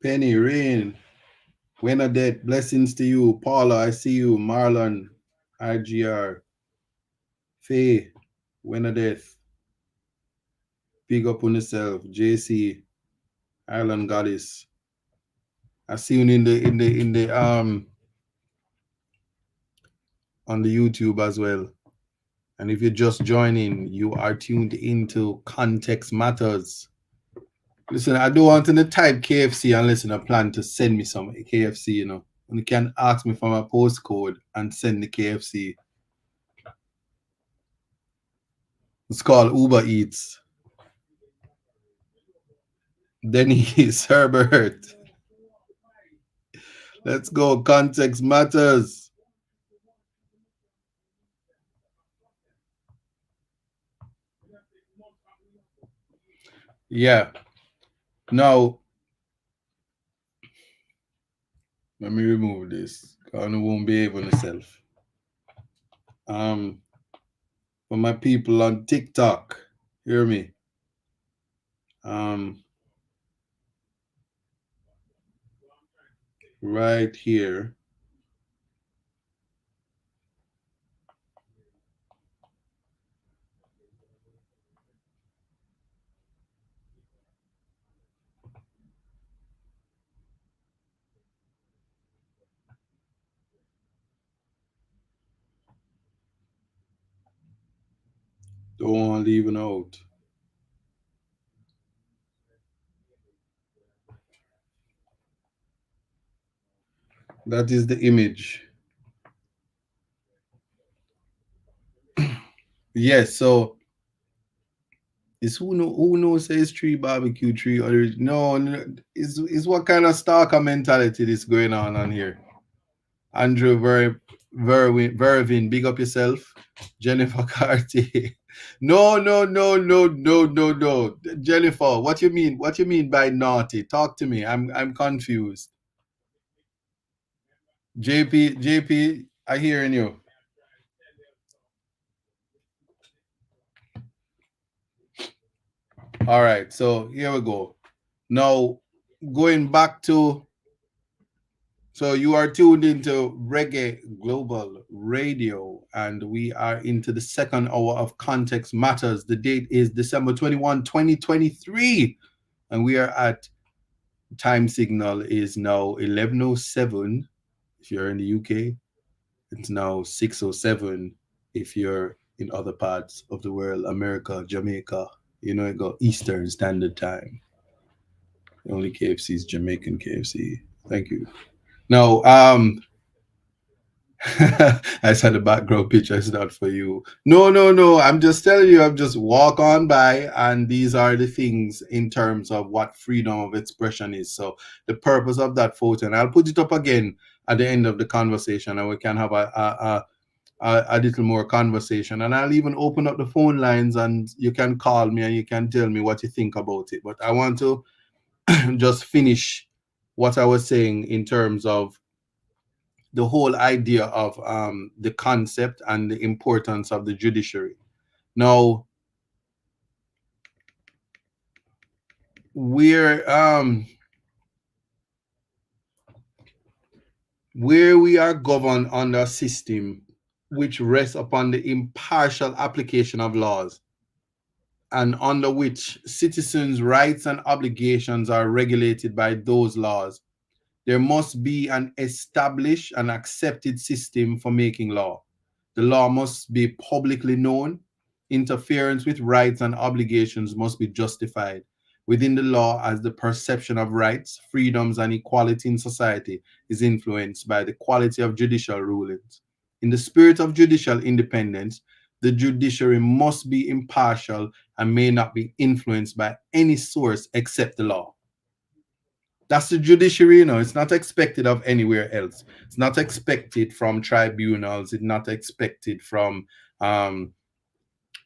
Penny, Rain, Wenadette, blessings to you. Paula, I see you. Marlon, IGR, Faye, Wenadette, big up on yourself. JC, Ireland Goddess. I see you in the on the YouTube as well. And if you're just joining, you are tuned into Context Matters. Listen, I don't want to type KFC unless you plan to send me some KFC, you know. And you can ask me for my postcode and send the KFC. It's called Uber Eats. Dennis Herbert. Let's go. Context matters. Yeah. Now, let me remove this. I won't be able to self. For my people on TikTok, hear me. Right here. Don't want to leave it out. That is the image. Yes, so it's who knows it's tree barbecue tree or no, is what kind of stalker mentality is going on here. Andrew Vervin, big up yourself. Jennifer Carty. No. Jennifer, what you mean? What you mean by naughty? Talk to me. I'm confused. JP, I hearing you. All right, so here we go. Now going back to So you are tuned into Reggae Global Radio, and we are into the second hour of Context Matters. The date is December 21, 2023, and we are at time signal is now 11:07 if you're in the UK. It's now 6:07 if you're in other parts of the world, America, Jamaica. You know, it got Eastern Standard Time. The only KFC is Jamaican KFC. Thank you. Now, I said the background picture is not for you. No, no, no. I'm just telling you, I'm just walk on by, and these are the things in terms of what freedom of expression is. So the purpose of that photo, and I'll put it up again at the end of the conversation, and we can have a little more conversation. And I'll even open up the phone lines, and you can call me and you can tell me what you think about it. But I want to just finish what I was saying in terms of the whole idea of the concept and the importance of the judiciary. Now, where we are governed under a system which rests upon the impartial application of laws and under which citizens' rights and obligations are regulated by those laws, there must be an established and accepted system for making law. The law must be publicly known. Interference with rights and obligations must be justified within the law as the perception of rights, freedoms, and equality in society is influenced by the quality of judicial rulings. In the spirit of judicial independence, the judiciary must be impartial and may not be influenced by any source except the law. That's the judiciary, you know. It's not expected of anywhere else. It's not expected from tribunals. It's not expected from um,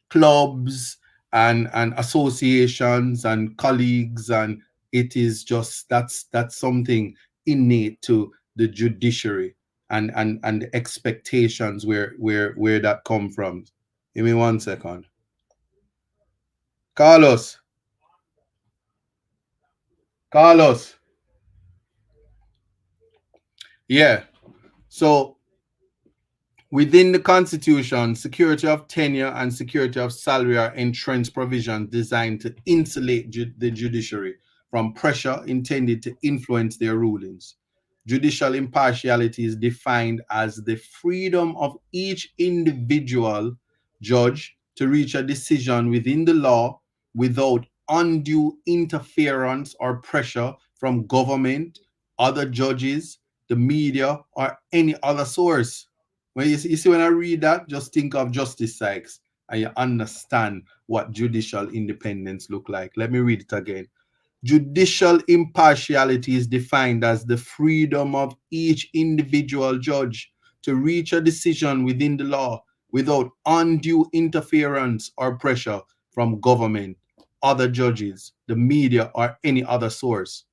clubs and associations and colleagues. And it is just that's something innate to the judiciary and the expectations where that come from. Give me 1 second. Carlos. Carlos. Yeah. So within the Constitution, security of tenure and security of salary are entrenched provisions designed to insulate the judiciary from pressure intended to influence their rulings. Judicial impartiality is defined as the freedom of each individual judge to reach a decision within the law without undue interference or pressure from government, other judges, the media, or any other source. When you see when I read that, just think of Justice Sykes and you understand what judicial independence look like. Let me read it again. Judicial impartiality is defined as the freedom of each individual judge to reach a decision within the law without undue interference or pressure from government, other judges, the media, or any other source.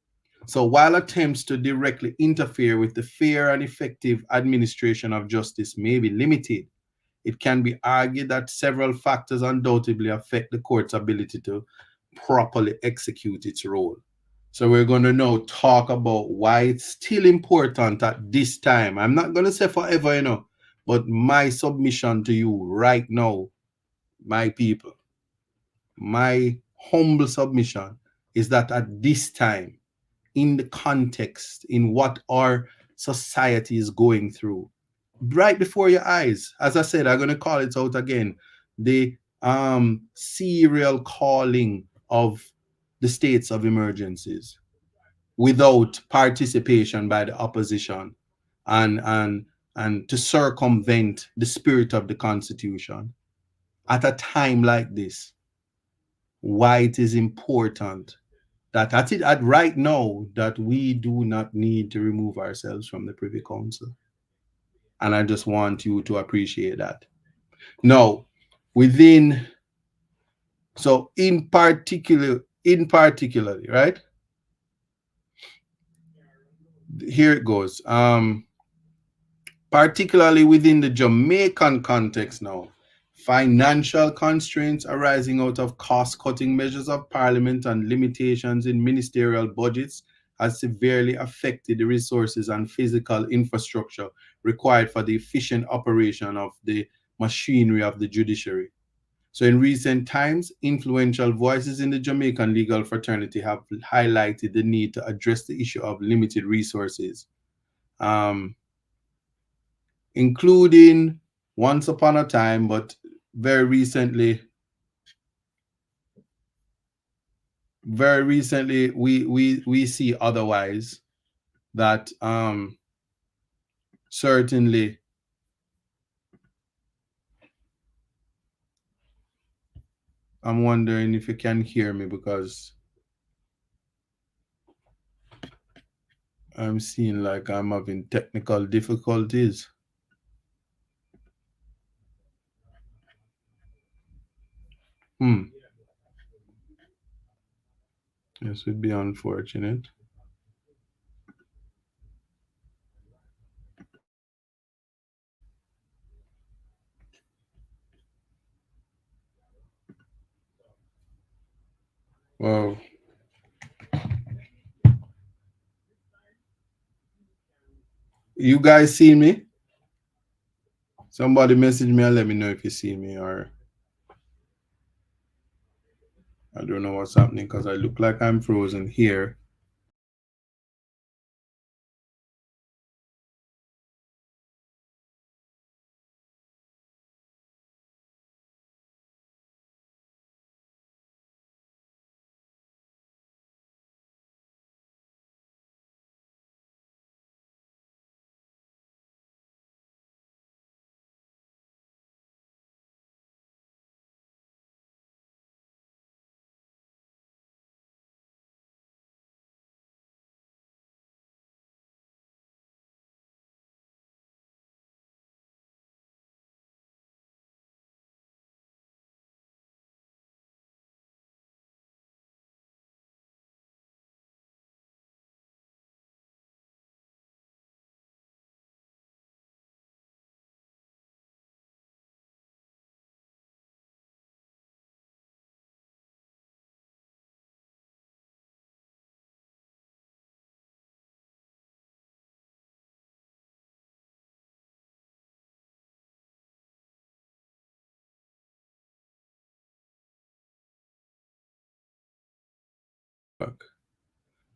So while attempts to directly interfere with the fair and effective administration of justice may be limited, it can be argued that several factors undoubtedly affect the court's ability to properly execute its role. So we're going to now talk about why it's still important at this time. I'm not going to say forever, you know, but my submission to you right now, my people, my humble submission is that at this time, in the context, in what our society is going through, right before your eyes. As I said, I'm going to call it out again. The serial calling of the states of emergencies without participation by the opposition and to circumvent the spirit of the Constitution at a time like this. Why it is important that at right now that we do not need to remove ourselves from the Privy Council. And I just want you to appreciate that. Now, in particular, right? Here it goes. Particularly within the Jamaican context now, financial constraints arising out of cost-cutting measures of Parliament and limitations in ministerial budgets has severely affected the resources and physical infrastructure required for the efficient operation of the machinery of the judiciary. So, in recent times, influential voices in the Jamaican legal fraternity have highlighted the need to address the issue of limited resources, um, including once upon a time, but very recently, we see otherwise, that certainly, I'm wondering if you can hear me, because I'm seeing like I'm having technical difficulties. This would be unfortunate. Wow. You guys see me? Somebody message me and let me know if you see me, or I don't know what's happening, because I look like I'm frozen here.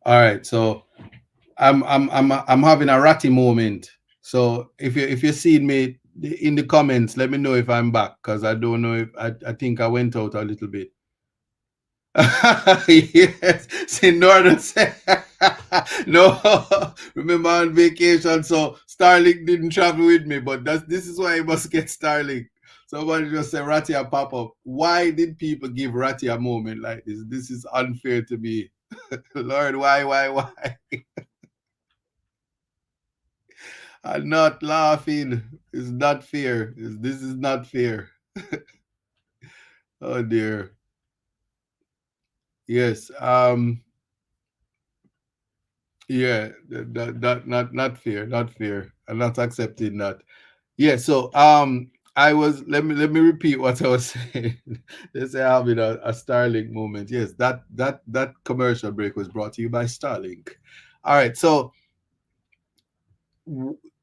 All right, so I'm having a ratty moment. So if you see me in the comments, let me know if I'm back, because I don't know if I think I went out a little bit. Yes, see, Northern said no. Remember, on vacation, so Starlink didn't travel with me, but this is why I must get Starlink. Somebody just said Ratia pop up. Why did people give Ratia a moment like this? This is unfair to me. Lord, why? I'm not laughing. It's not fair. This is not fair. Oh dear. Yes. Yeah. That not fair. Not fair. I'm not accepting that. Yeah. So I was, let me repeat what I was saying. They say I'm in a Starlink moment. Yes. That commercial break was brought to you by Starlink. All right. So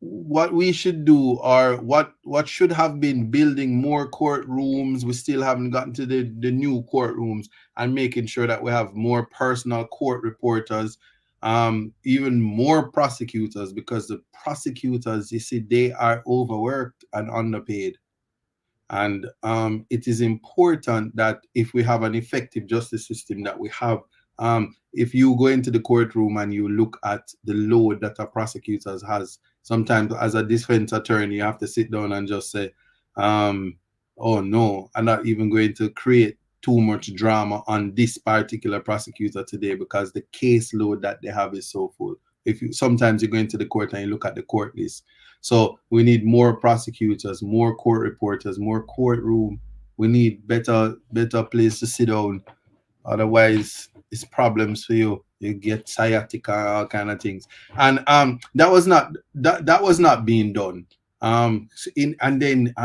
what we should do, or what should have been building more courtrooms, we still haven't gotten to the new courtrooms, and making sure that we have more personal court reporters, even more prosecutors, because the prosecutors, you see, they are overworked and underpaid. And it is important that if we have an effective justice system, that we have, if you go into the courtroom and you look at the load that a prosecutor has, sometimes as a defense attorney, you have to sit down and just say, oh no, I'm not even going to create too much drama on this particular prosecutor today, because the caseload that they have is so full. If you, sometimes you go into the court and you look at the court list, so we need more prosecutors, more court reporters, more courtroom. We need better place to sit down. Otherwise, it's problems for you. You get sciatica, all kind of things. And that was not being done. And then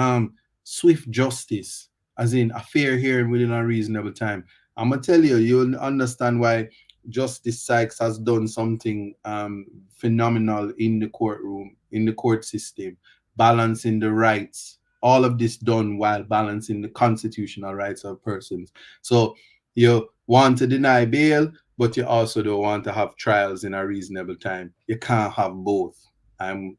swift justice, as in a fair hearing within a reasonable time. I'm gonna tell you, you'll understand why Justice Sykes has done something phenomenal in the courtroom, in the court system, balancing the rights. All of this done while balancing the constitutional rights of persons. So you want to deny bail, but you also don't want to have trials in a reasonable time. You can't have both. I'm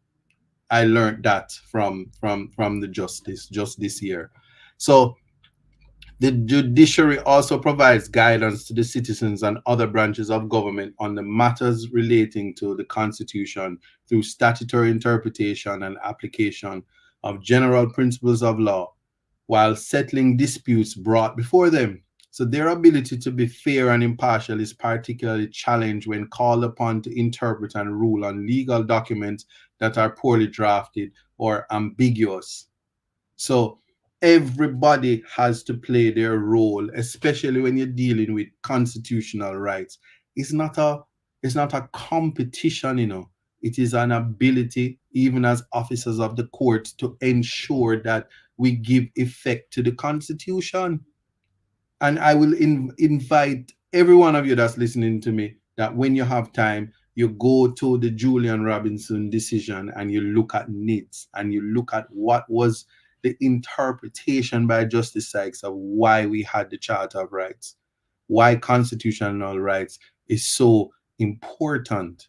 I learned that from the justice just this year. So the judiciary also provides guidance to the citizens and other branches of government on the matters relating to the Constitution through statutory interpretation and application of general principles of law while settling disputes brought before them. So their ability to be fair and impartial is particularly challenged when called upon to interpret and rule on legal documents that are poorly drafted or ambiguous. So everybody has to play their role, especially when you're dealing with constitutional rights. It's not a it's not a competition, you know. It is an ability, even as officers of the court, to ensure that we give effect to the Constitution. And I will invite every one of you that's listening to me that when you have time, you go to the Julian Robinson decision and you look at NITS and you look at what was the interpretation by Justice Sykes of why we had the Charter of Rights, why constitutional rights is so important.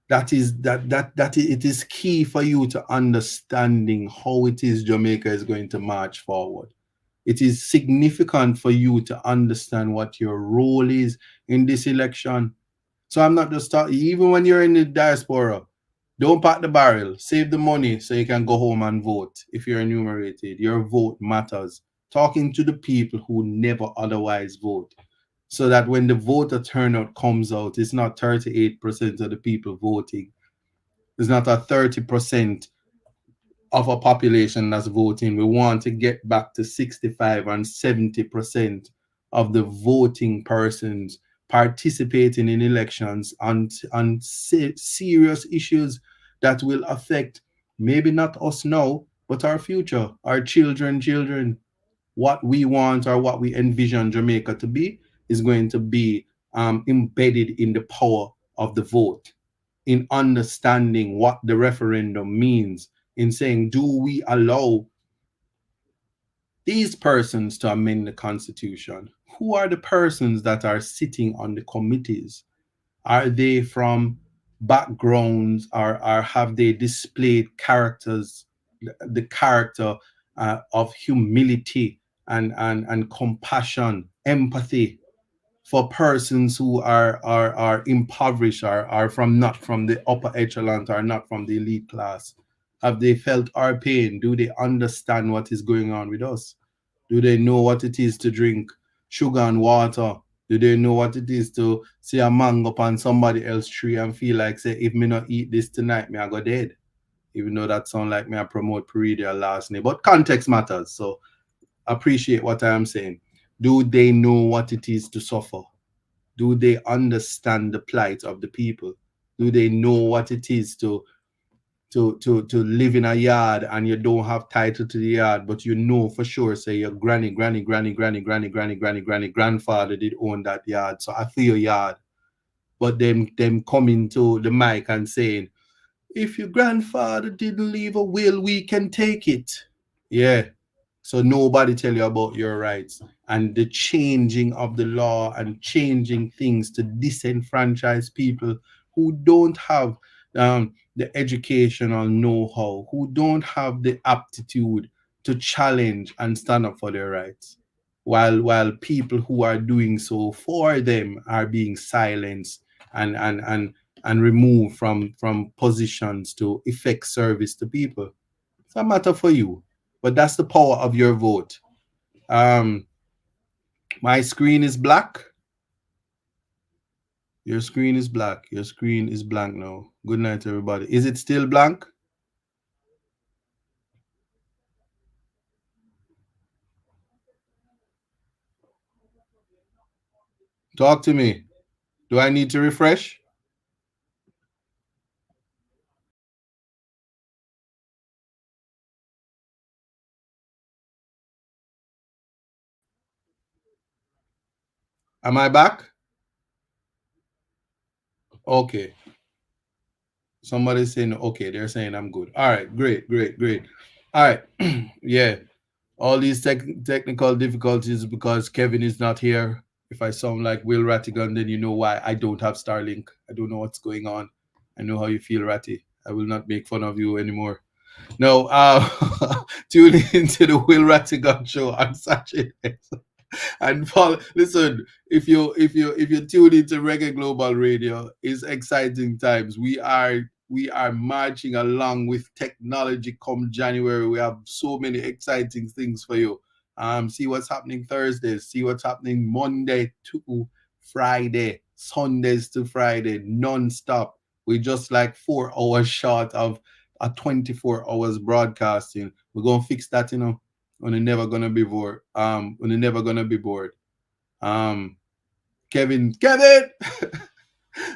It is key for you to understanding how it is Jamaica is going to march forward. It is significant for you to understand what your role is in this election. So I'm not just talking, even when you're in the diaspora, don't pack the barrel, save the money so you can go home and vote. If you're enumerated, your vote matters. Talking to the people who never otherwise vote, so that when the voter turnout comes out, it's not 38% of the people voting. It's not a 30% of a population that's voting. We want to get back to 65 and 70% of the voting persons participating in elections on serious issues that will affect maybe not us now, but our future, our children. What we want or what we envision Jamaica to be is going to be embedded in the power of the vote, in understanding what the referendum means, in saying, do we allow these persons to amend the Constitution? Who are the persons that are sitting on the committees? Are they from backgrounds, or have they displayed characters, the character of humility and compassion, empathy for persons who are impoverished, are from not from the upper echelon, are not from the elite class? Have they felt our pain? Do they understand what is going on with us? Do they know what it is to drink sugar and water? Do they know what it is to see a mango upon somebody else's tree and feel like, say, if me not eat this tonight, me I go dead? Even though that sound like me I promote Peredia last name, but context matters. So appreciate what I am saying. Do they know what it is to suffer? Do they understand the plight of the people? Do they know what it is to live in a yard and you don't have title to the yard, but you know for sure, say your granny grandfather did own that yard, so I feel your yard. But them coming to the mic and saying, if your grandfather didn't leave a will, we can take it. Yeah. So nobody tell you about your rights, and the changing of the law and changing things to disenfranchise people who don't have the educational know-how, who don't have the aptitude to challenge and stand up for their rights, while people who are doing so for them are being silenced and removed from positions to effect service to people. It's a matter for you, but that's the power of your vote. Um, my screen is black. Your screen is black. Your screen is blank now. Good night, everybody. Is it still blank? Talk to me. Do I need to refresh? Am I back? Okay. Somebody's saying okay. They're saying I'm good. All right. Great. Great. Great. All right. Yeah. All these technical difficulties because Kevin is not here. If I sound like Will Rattigan, then you know why I don't have Starlink. I don't know what's going on. I know how you feel, Ratty. I will not make fun of you anymore. No, tune into the Will Rattigan show on Saturday. And Paul, listen, if you tune into Reggae Global Radio, it's exciting times. We are marching along with technology come January. We have so many exciting things for you. See what's happening Thursdays, see what's happening Monday to Friday, Sundays to Friday, non-stop. We're just like 4 hours short of a 24 hours broadcasting. We're gonna fix that, We're never gonna be bored. We're never gonna be bored. Um, Kevin,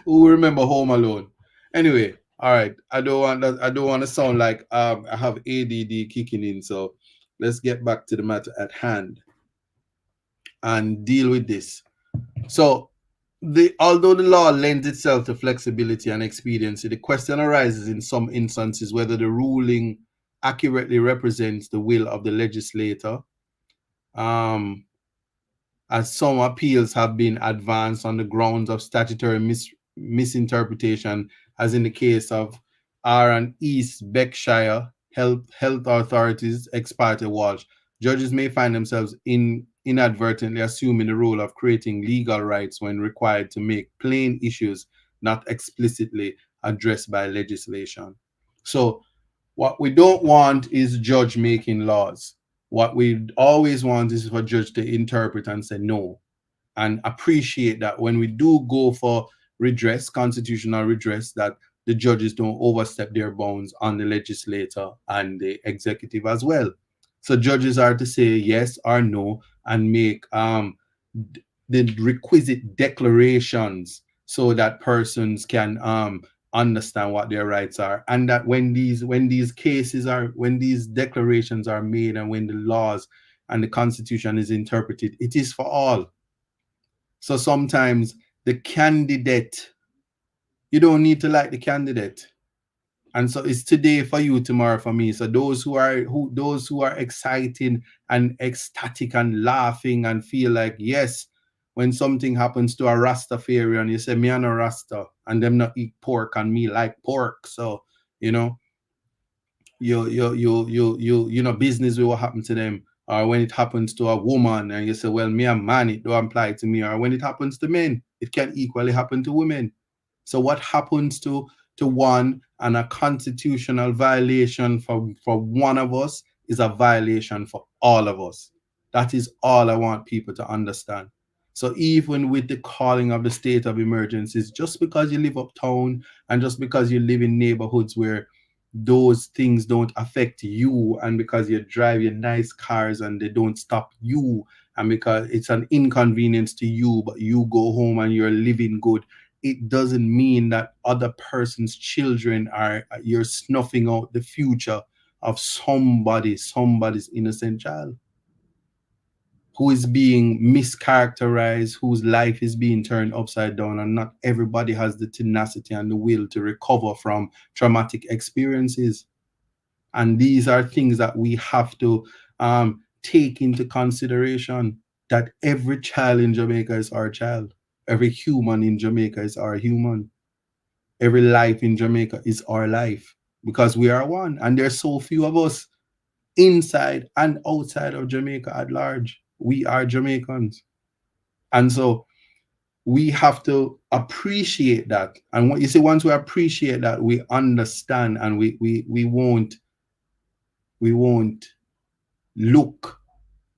who remember Home Alone? Anyway, all right. I don't want that. I don't want to sound like I have ADD kicking in. So let's get back to the matter at hand and deal with this. So although the law lends itself to flexibility and expediency, the question arises in some instances whether the ruling accurately represents the will of the legislator. Um, as some appeals have been advanced on the grounds of statutory misinterpretation, as in the case of R and East Berkshire Health Authorities ex parte Walsh. Judges may find themselves inadvertently assuming the role of creating legal rights when required to make plain issues not explicitly addressed by legislation. So, what we don't want is judge making laws. What we always want is for judge to interpret and say no, and appreciate that when we do go for redress, constitutional redress, that the judges don't overstep their bounds on the legislator and the executive as well. So judges are to say yes or no and make the requisite declarations so that persons can understand what their rights are, and that when these declarations are made and when the laws and the constitution is interpreted, it is for all. So sometimes the candidate, you don't need to like the candidate. And so it's today for you, tomorrow for me. So those who are excited and ecstatic and laughing and feel like, yes, when something happens to a Rastafarian, you say me and a Rasta and them not eat pork and me like pork. So, you know, business will happen to them. Or when it happens to a woman and you say, well, me a man, it don't apply to me. Or when it happens to men, it can equally happen to women. So what happens to one and a constitutional violation for one of us is a violation for all of us. That is all I want people to understand. So even with the calling of the state of emergencies, just because you live uptown and just because you live in neighborhoods where those things don't affect you, and because you drive your nice cars and they don't stop you, and because it's an inconvenience to you but you go home and you're living good, it doesn't mean that other person's children are you're snuffing out the future of somebody's innocent child who is being mischaracterized, whose life is being turned upside down, and not everybody has the tenacity and the will to recover from traumatic experiences. And these are things that we have to take into consideration, that every child in Jamaica is our child. Every human in Jamaica is our human. Every life in Jamaica is our life, because we are one. And there's so few of us inside and outside of Jamaica at large. We are Jamaicans. And so we have to appreciate that. And what you see, once we appreciate that, we understand, and we won't look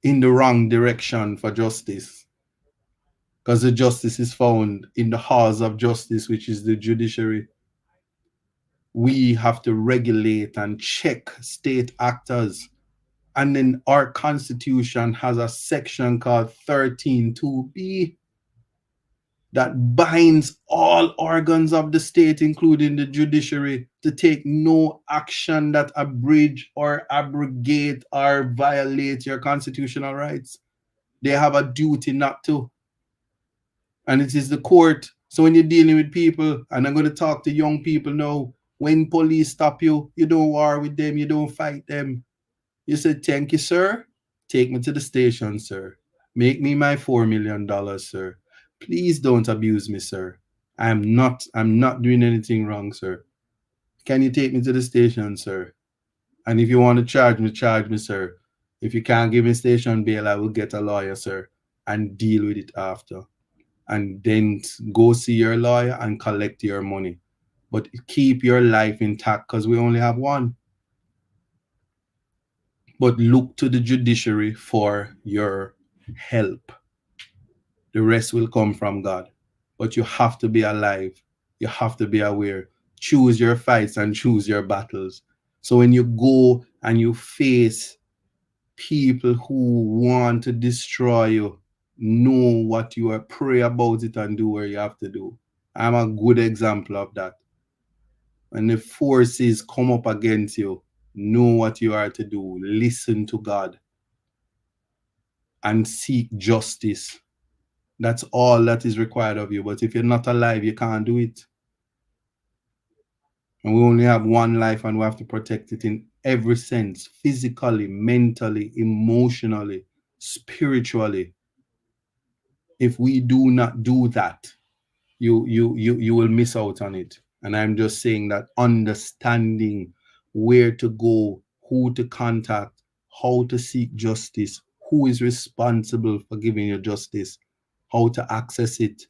in the wrong direction for justice, because the justice is found in the halls of justice, which is the judiciary. We have to regulate and check state actors. And then our constitution has a section called 13(2)(b) that binds all organs of the state, including the judiciary, to take no action that abridge or abrogate or violate your constitutional rights. They have a duty not to. And it is the court. So when you're dealing with people, and I'm going to talk to young people now, when police stop you, you don't war with them, you don't fight them. You say, thank you, sir. Take me to the station, sir. Make me my $4 million, sir. Please don't abuse me, sir. I'm not doing anything wrong, sir. Can you take me to the station, sir? And if you want to charge me, sir. If you can't give me station bail, I will get a lawyer, sir, and deal with it after. And then go see your lawyer and collect your money. But keep your life intact because we only have one. But look to the judiciary for your help. The rest will come from God. But you have to be alive. You have to be aware. Choose your fights and choose your battles. So when you go and you face people who want to destroy you, know what you are, pray about it and do what you have to do. I'm a good example of that. When the forces come up against you, know what you are to do. Listen to God and seek justice. That's all that is required of you. But if you're not alive, you can't do it. And we only have one life and we have to protect it in every sense, physically, mentally, emotionally, spiritually. If we do not do that, you will miss out on it. And I'm just saying that understanding where to go, who to contact, how to seek justice, who is responsible for giving you justice, how to access it,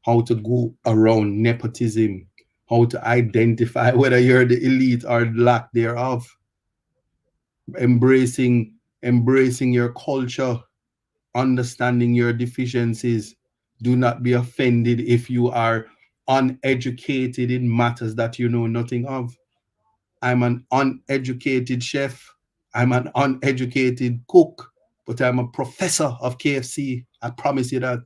how to go around nepotism, how to identify whether you're the elite or lack thereof, embracing your culture, understanding your deficiencies. Do not be offended if you are uneducated in matters that you know nothing of. I'm an uneducated chef. I'm an uneducated cook, but I'm a professor of KFC. I promise you that.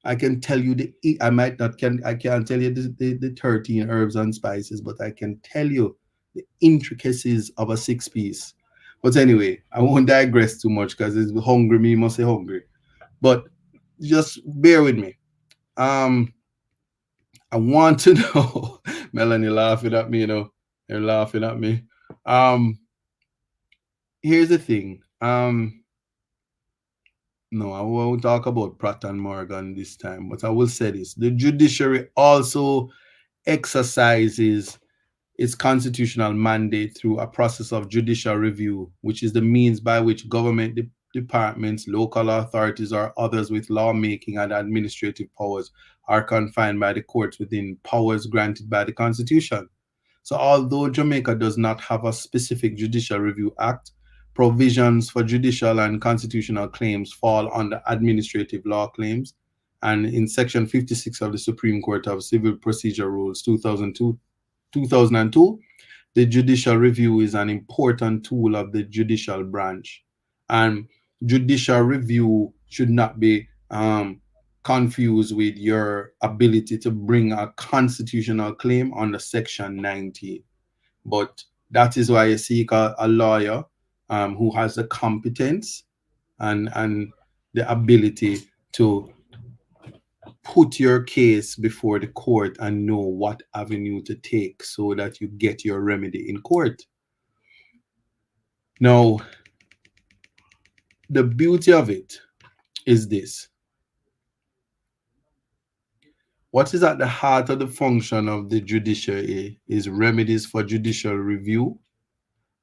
I can tell you I might not can I can't tell you the 13 herbs and spices, but I can tell you the intricacies of a six piece. But anyway, I won't digress too much because it's hungry me must say hungry. But just bear with me. Um, I want to know. Melanie laughing at me, They're laughing at me. Um, Here's the thing. No, I won't talk about Pratt and Morgan this time, but I will say this. The judiciary also exercises its constitutional mandate through a process of judicial review, which is the means by which government departments, local authorities, or others with lawmaking and administrative powers are confined by the courts within powers granted by the Constitution. So, although Jamaica does not have a specific judicial review act, provisions for judicial and constitutional claims fall under administrative law claims. And in Section 56 of the Supreme Court of Civil Procedure Rules 2002, the judicial review is an important tool of the judicial branch. And judicial review should not be confused with your ability to bring a constitutional claim under Section 90. But that is why you seek a lawyer who has the competence and the ability to put your case before the court and know what avenue to take so that you get your remedy in court. Now, the beauty of it is this. What is at the heart of the function of the judiciary is remedies for judicial review.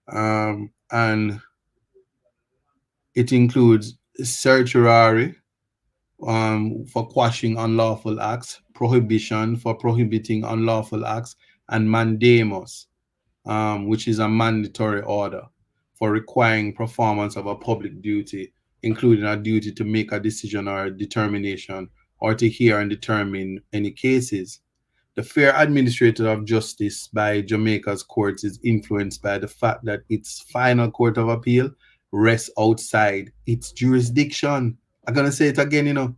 And it includes certiorari for quashing unlawful acts, prohibition for prohibiting unlawful acts, and mandamus, which is a mandatory order for requiring performance of a public duty, including a duty to make a decision or a determination or to hear and determine any cases. The fair administration of justice by Jamaica's courts is influenced by the fact that its final court of appeal rests outside its jurisdiction. I'm going to say it again,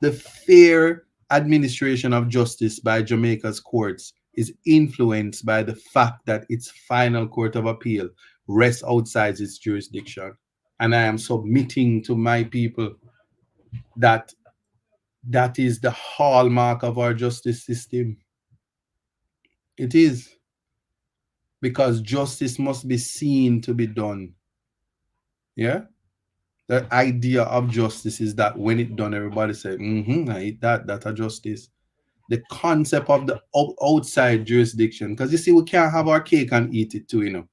the fair administration of justice by Jamaica's courts is influenced by the fact that its final court of appeal rests outside its jurisdiction. And I am submitting to my people that That is the hallmark of our justice system. It is, because justice must be seen to be done. Yeah? The idea of justice is that when it's done, everybody say, I eat that, that's a justice. The concept of the outside jurisdiction, because you see, we can't have our cake and eat it too,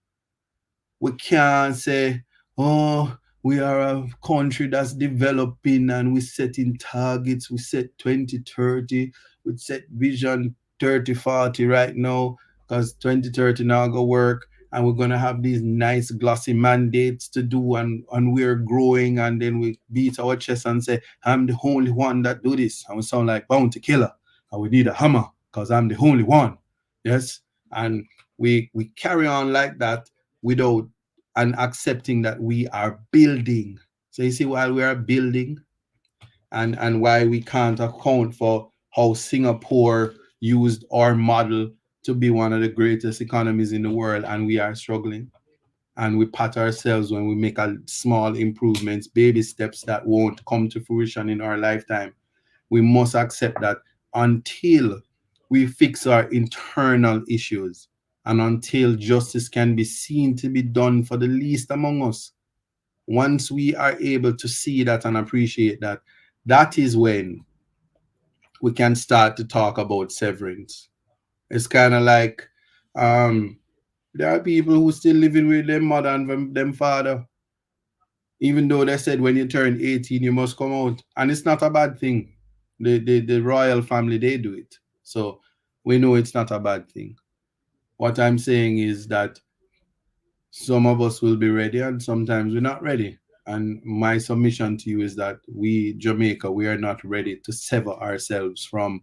We can't say, oh, we are a country that's developing and we setting targets, we set 2030, we set vision 3040 right now, because 2030 now go work, and we're going to have these nice glossy mandates to do, and we're growing, and then we beat our chest and say, I'm the only one that do this, and we sound like Bounty Killer, and we need a hammer because I'm the only one. Yes. And we carry on like that without and accepting that we are building. So you see, while we are building, and why we can't account for how Singapore used our model to be one of the greatest economies in the world, and we are struggling. And we pat ourselves when we make a small improvements, baby steps that won't come to fruition in our lifetime. We must accept that until we fix our internal issues, and until justice can be seen to be done for the least among us, once we are able to see that and appreciate that, that is when we can start to talk about severance. It's kind of like, there are people who still living with their mother and them father, even though they said when you turn 18 you must come out, and it's not a bad thing. The royal family, they do it, so we know it's not a bad thing. What I'm saying is that some of us will be ready and sometimes we're not ready, and my submission to you is that we, Jamaica, we are not ready to sever ourselves from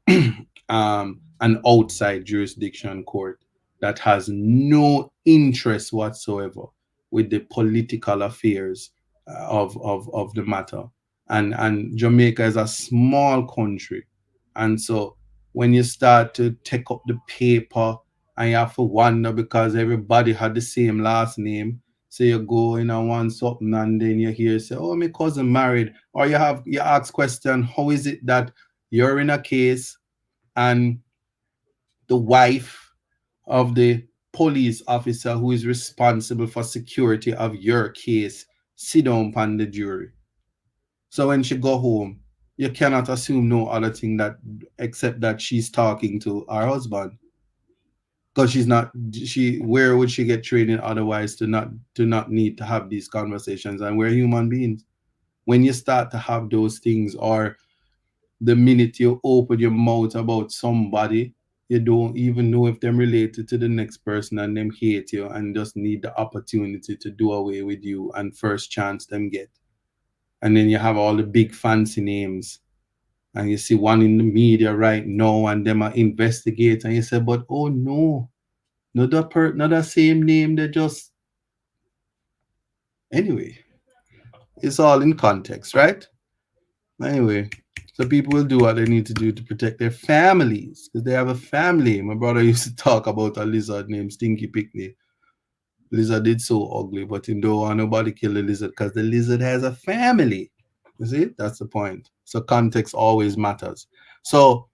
an outside jurisdiction court that has no interest whatsoever with the political affairs of the matter. And Jamaica is a small country. And so when you start to take up the paper and you have to wonder because everybody had the same last name. So you go in and want something and then you hear say, oh, my cousin married. Or you ask question, how is it that you're in a case and the wife of the police officer who is responsible for security of your case sit down on the jury? So when she go home, you cannot assume no other thing that except that she's talking to her husband, because she's not, she, where would she get training otherwise to not need to have these conversations? And we're human beings. When you start to have those things, or the minute you open your mouth about somebody, you don't even know if they're related to the next person, and them hate you and just need the opportunity to do away with you and first chance them get. And then you have all the big fancy names, and you see one in the media right now and them are investigate, and you say, but oh no, not the same name, they just, anyway, it's all in context, right? Anyway, so people will do what they need to do to protect their families because they have a family. My brother used to talk about a lizard named Stinky Picnic. Lizard did so ugly, but you don't want nobody kill the lizard because the lizard has a family. You see, that's the point. So context always matters. So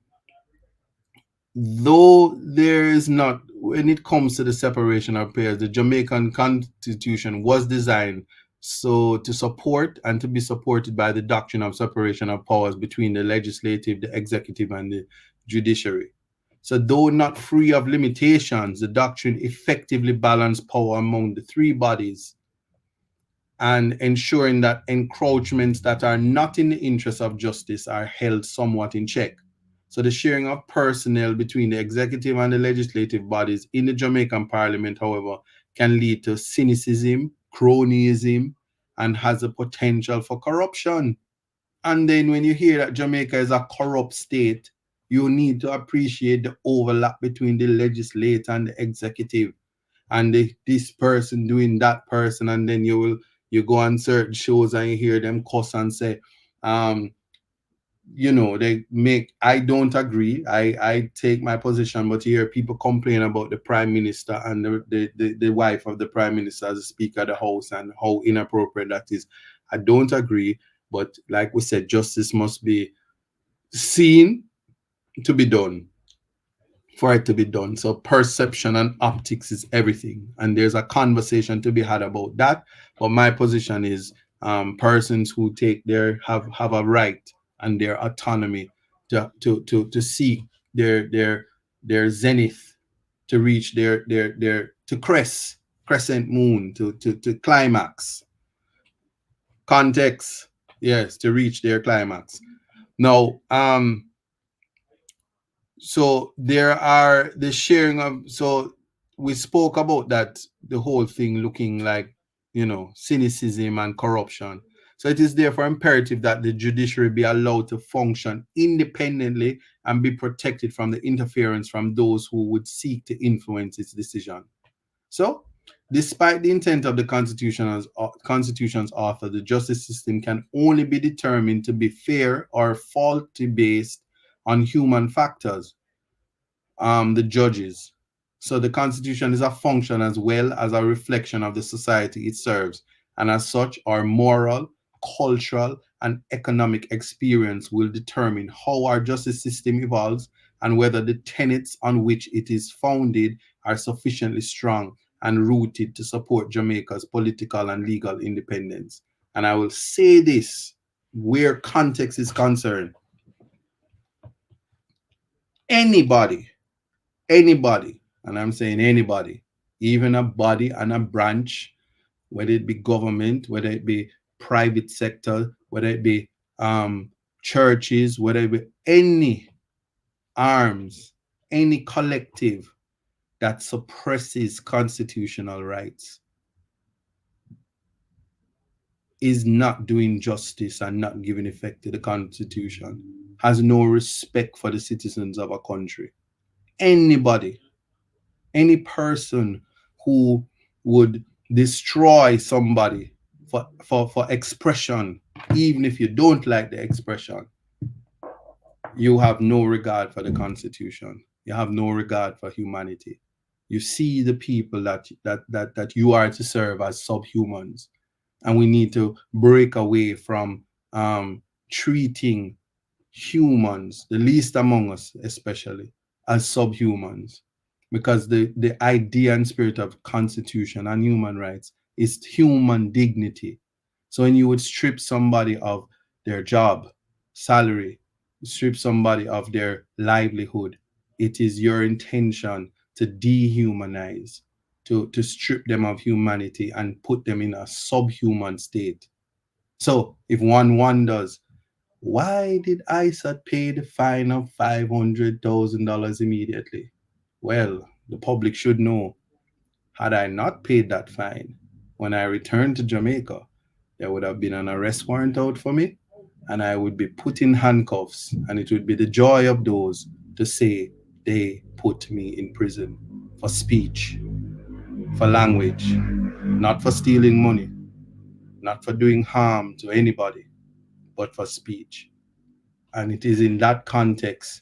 though there is not, when it comes to the separation of powers, the Jamaican Constitution was designed so to support and to be supported by the doctrine of separation of powers between the legislative, the executive, and the judiciary. So though not free of limitations, the doctrine effectively balanced power among the three bodies, and ensuring that encroachments that are not in the interest of justice are held somewhat in check. So the sharing of personnel between the executive and the legislative bodies in the Jamaican Parliament, however, can lead to cynicism, cronyism, and has a potential for corruption. And then when you hear that Jamaica is a corrupt state, you need to appreciate the overlap between the legislature and the executive, and this person doing that person, and then you go on certain shows and you hear them cuss and say, um, they make, I don't agree. I take my position, but you hear people complain about the prime minister and the wife of the prime minister as a speaker of the house and how inappropriate that is. I don't agree, but like we said, justice must be seen to be done for it to be done. So perception and optics is everything, and there's a conversation to be had about that. But my position is, persons who take their have a right and their autonomy to seek their zenith, to reach their to crescent moon, to climax context, yes, to reach their climax. Now, so there are the sharing of, so we spoke about that, the whole thing looking like, cynicism and corruption. So it is therefore imperative that the judiciary be allowed to function independently and be protected from the interference from those who would seek to influence its decision. So, despite the intent of the Constitution's author, the justice system can only be determined to be fair or faulty based on human factors, the judges. So the Constitution is a function as well as a reflection of the society it serves, and as such, our moral, cultural, and economic experience will determine how our justice system evolves and whether the tenets on which it is founded are sufficiently strong and rooted to support Jamaica's political and legal independence. And I will say this where context is concerned: anybody anybody, and I'm saying anybody, even a body and a branch, whether it be government, whether it be private sector, whether it be churches, whether it be any arms, any collective that suppresses constitutional rights is not doing justice and not giving effect to the Constitution, has no respect for the citizens of a country. Anybody, any person who would destroy somebody for expression, even if you don't like the expression, you have no regard for the Constitution. You have no regard for humanity. You see the people that you are to serve as subhumans, and we need to break away from treating humans, the least among us especially, as subhumans, because the idea and spirit of constitution and human rights is human dignity. So when you would strip somebody of their job, salary, strip somebody of their livelihood, it is your intention to dehumanize, to strip them of humanity and put them in a subhuman state. So if one wonders, why did ISAT pay the fine of $500,000 immediately? Well, the public should know, had I not paid that fine, when I returned to Jamaica, there would have been an arrest warrant out for me, and I would be put in handcuffs, and it would be the joy of those to say they put me in prison for speech, for language, not for stealing money, not for doing harm to anybody, but for speech. And it is in that context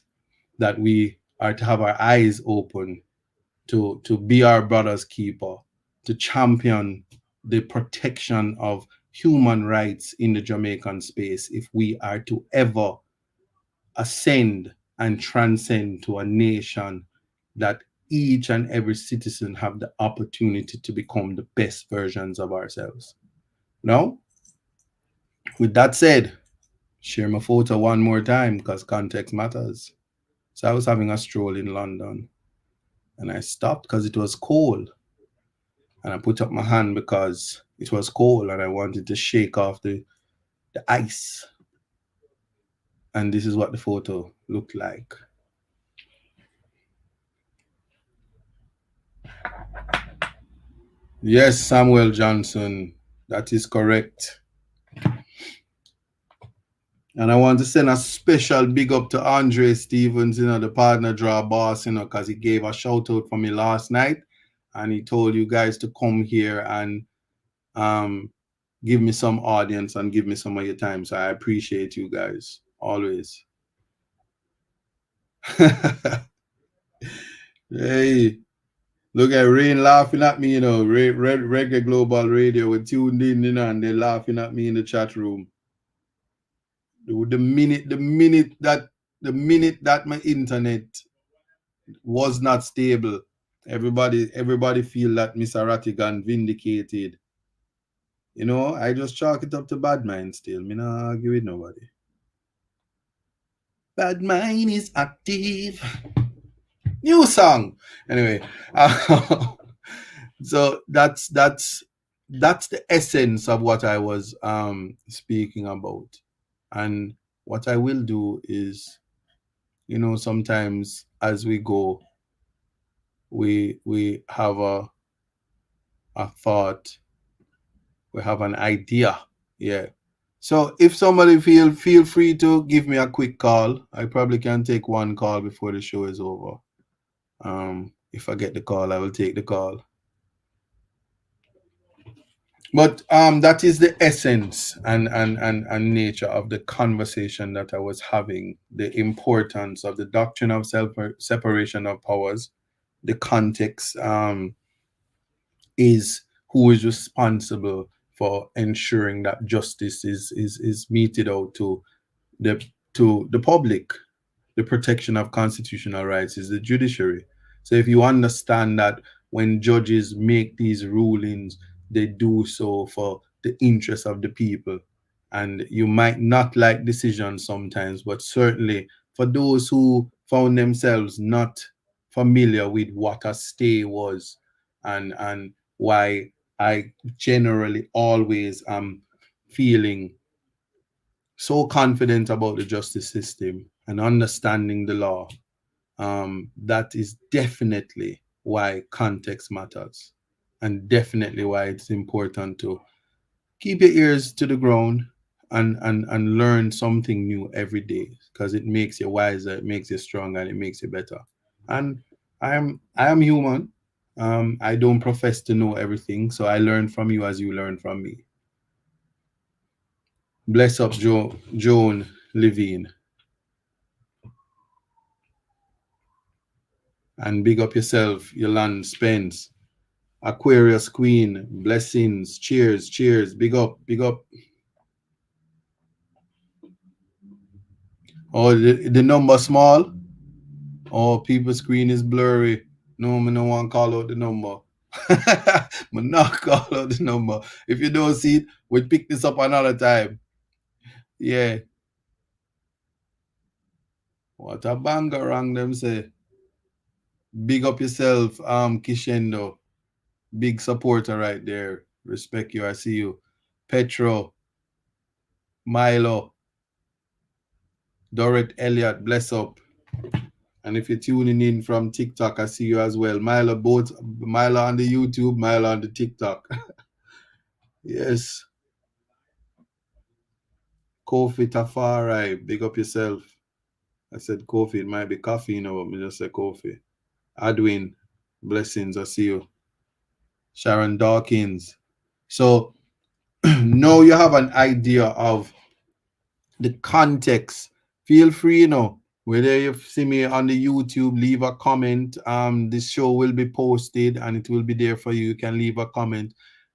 that we are to have our eyes open to be our brother's keeper, to champion the protection of human rights in the Jamaican space if we are to ever ascend and transcend to a nation that each and every citizen have the opportunity to become the best versions of ourselves. Now, with that said, share my photo one more time because context matters. So I was having a stroll in London, and I stopped because it was cold. And I put up my hand because it was cold and I wanted to shake off the ice. And this is what the photo looked like. Yes, Samuel Johnson, that is correct. And I want to send a special big up to Andre Stevens, the partner draw boss, because he gave a shout out for me last night. And he told you guys to come here and give me some audience and give me some of your time. So I appreciate you guys always. Hey, look at Rain laughing at me, Reggae Global Radio. We tuned in, and they're laughing at me in the chat room. The minute that the minute that my internet was not stable, everybody feel that Mr. Rattigan vindicated. I just chalk it up to bad mind still. Me not argue with nobody. Bad mind is active. New song. Anyway, so that's the essence of what I was speaking about. And what I will do is, sometimes as we go, we have a thought, we have an idea. Yeah. So if somebody feel free to give me a quick call. I probably can take one call before the show is over. If I get the call, I will take the call. But that is the essence and nature of the conversation that I was having. The importance of the doctrine of separation of powers. The context is who is responsible for ensuring that justice is meted out the to the public. The protection of constitutional rights is the judiciary. So if you understand that when judges make these rulings, they do so for the interest of the people. And you might not like decisions sometimes, but certainly for those who found themselves not familiar with what a stay was, and why I generally always am feeling so confident about the justice system and understanding the law, that is definitely why context matters, and definitely why it's important to keep your ears to the ground and learn something new every day, because it makes you wiser, it makes you stronger, and it makes you better. And I am human. I don't profess to know everything, so I learn from you as you learn from me. Bless up, Joan Levine. And big up yourself, Yolande Spence. Aquarius Queen, blessings, cheers, cheers, big up, big up. Oh, the number small? Oh, people's screen is blurry. No, me no want call out the number. Me not call out the number. If you don't see it, we'll pick this up another time. Yeah. What a banger wrong them say. Big up yourself, Kishendo. Big supporter right there. Respect you. I see you. Petro, Milo, Dorrit Elliott, bless up. And if you're tuning in from TikTok, I see you as well. Milo on the YouTube, Milo on the TikTok. Yes. Kofi Tafari, big up yourself. I said Kofi, it might be coffee, but me just say Kofi. Adwin, blessings, I see you. Sharon Dawkins. So now you have an idea of the context. Feel free, whether you see me on the YouTube, leave a comment. This show will be posted and it will be there for you. You can leave a comment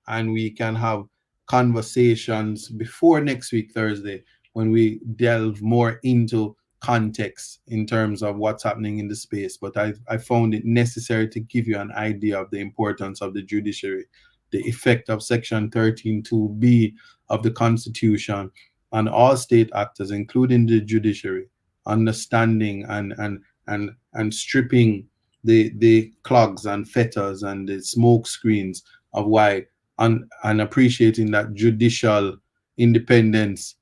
and we can have conversations before next week, Thursday, when we delve more into context in terms of what's happening in the space. But I found it necessary to give you an idea of the importance of the judiciary, the effect of Section 13(2)(b) of the Constitution on all state actors, including the judiciary, understanding and stripping the clogs and fetters and the smoke screens of why, and appreciating that judicial independence.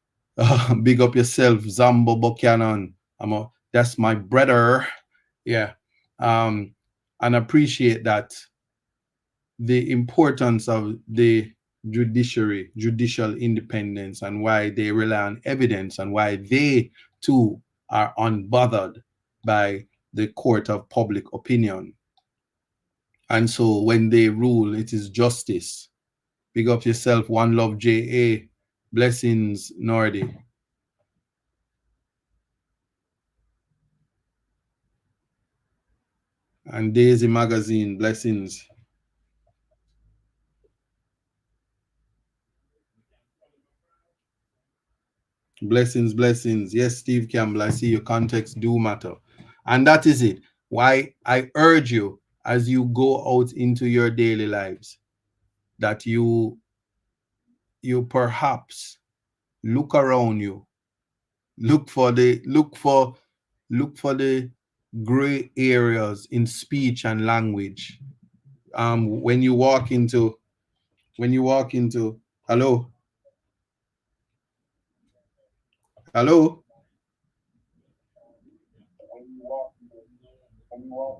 Big up yourself, Zambo Buchanan. That's my brother. Yeah. And appreciate that the importance of the judiciary, judicial independence, and why they rely on evidence, and why they too are unbothered by the court of public opinion. And so when they rule, it is justice. Big up yourself, One Love JA. Blessings, Nordy. And Daisy Magazine, blessings. Blessings, blessings. Yes, Steve Campbell, I see your context do matter. And that is it. Why I urge you as you go out into your daily lives that you perhaps look around you, look for the gray areas in speech and language. When you walk into hello, hello,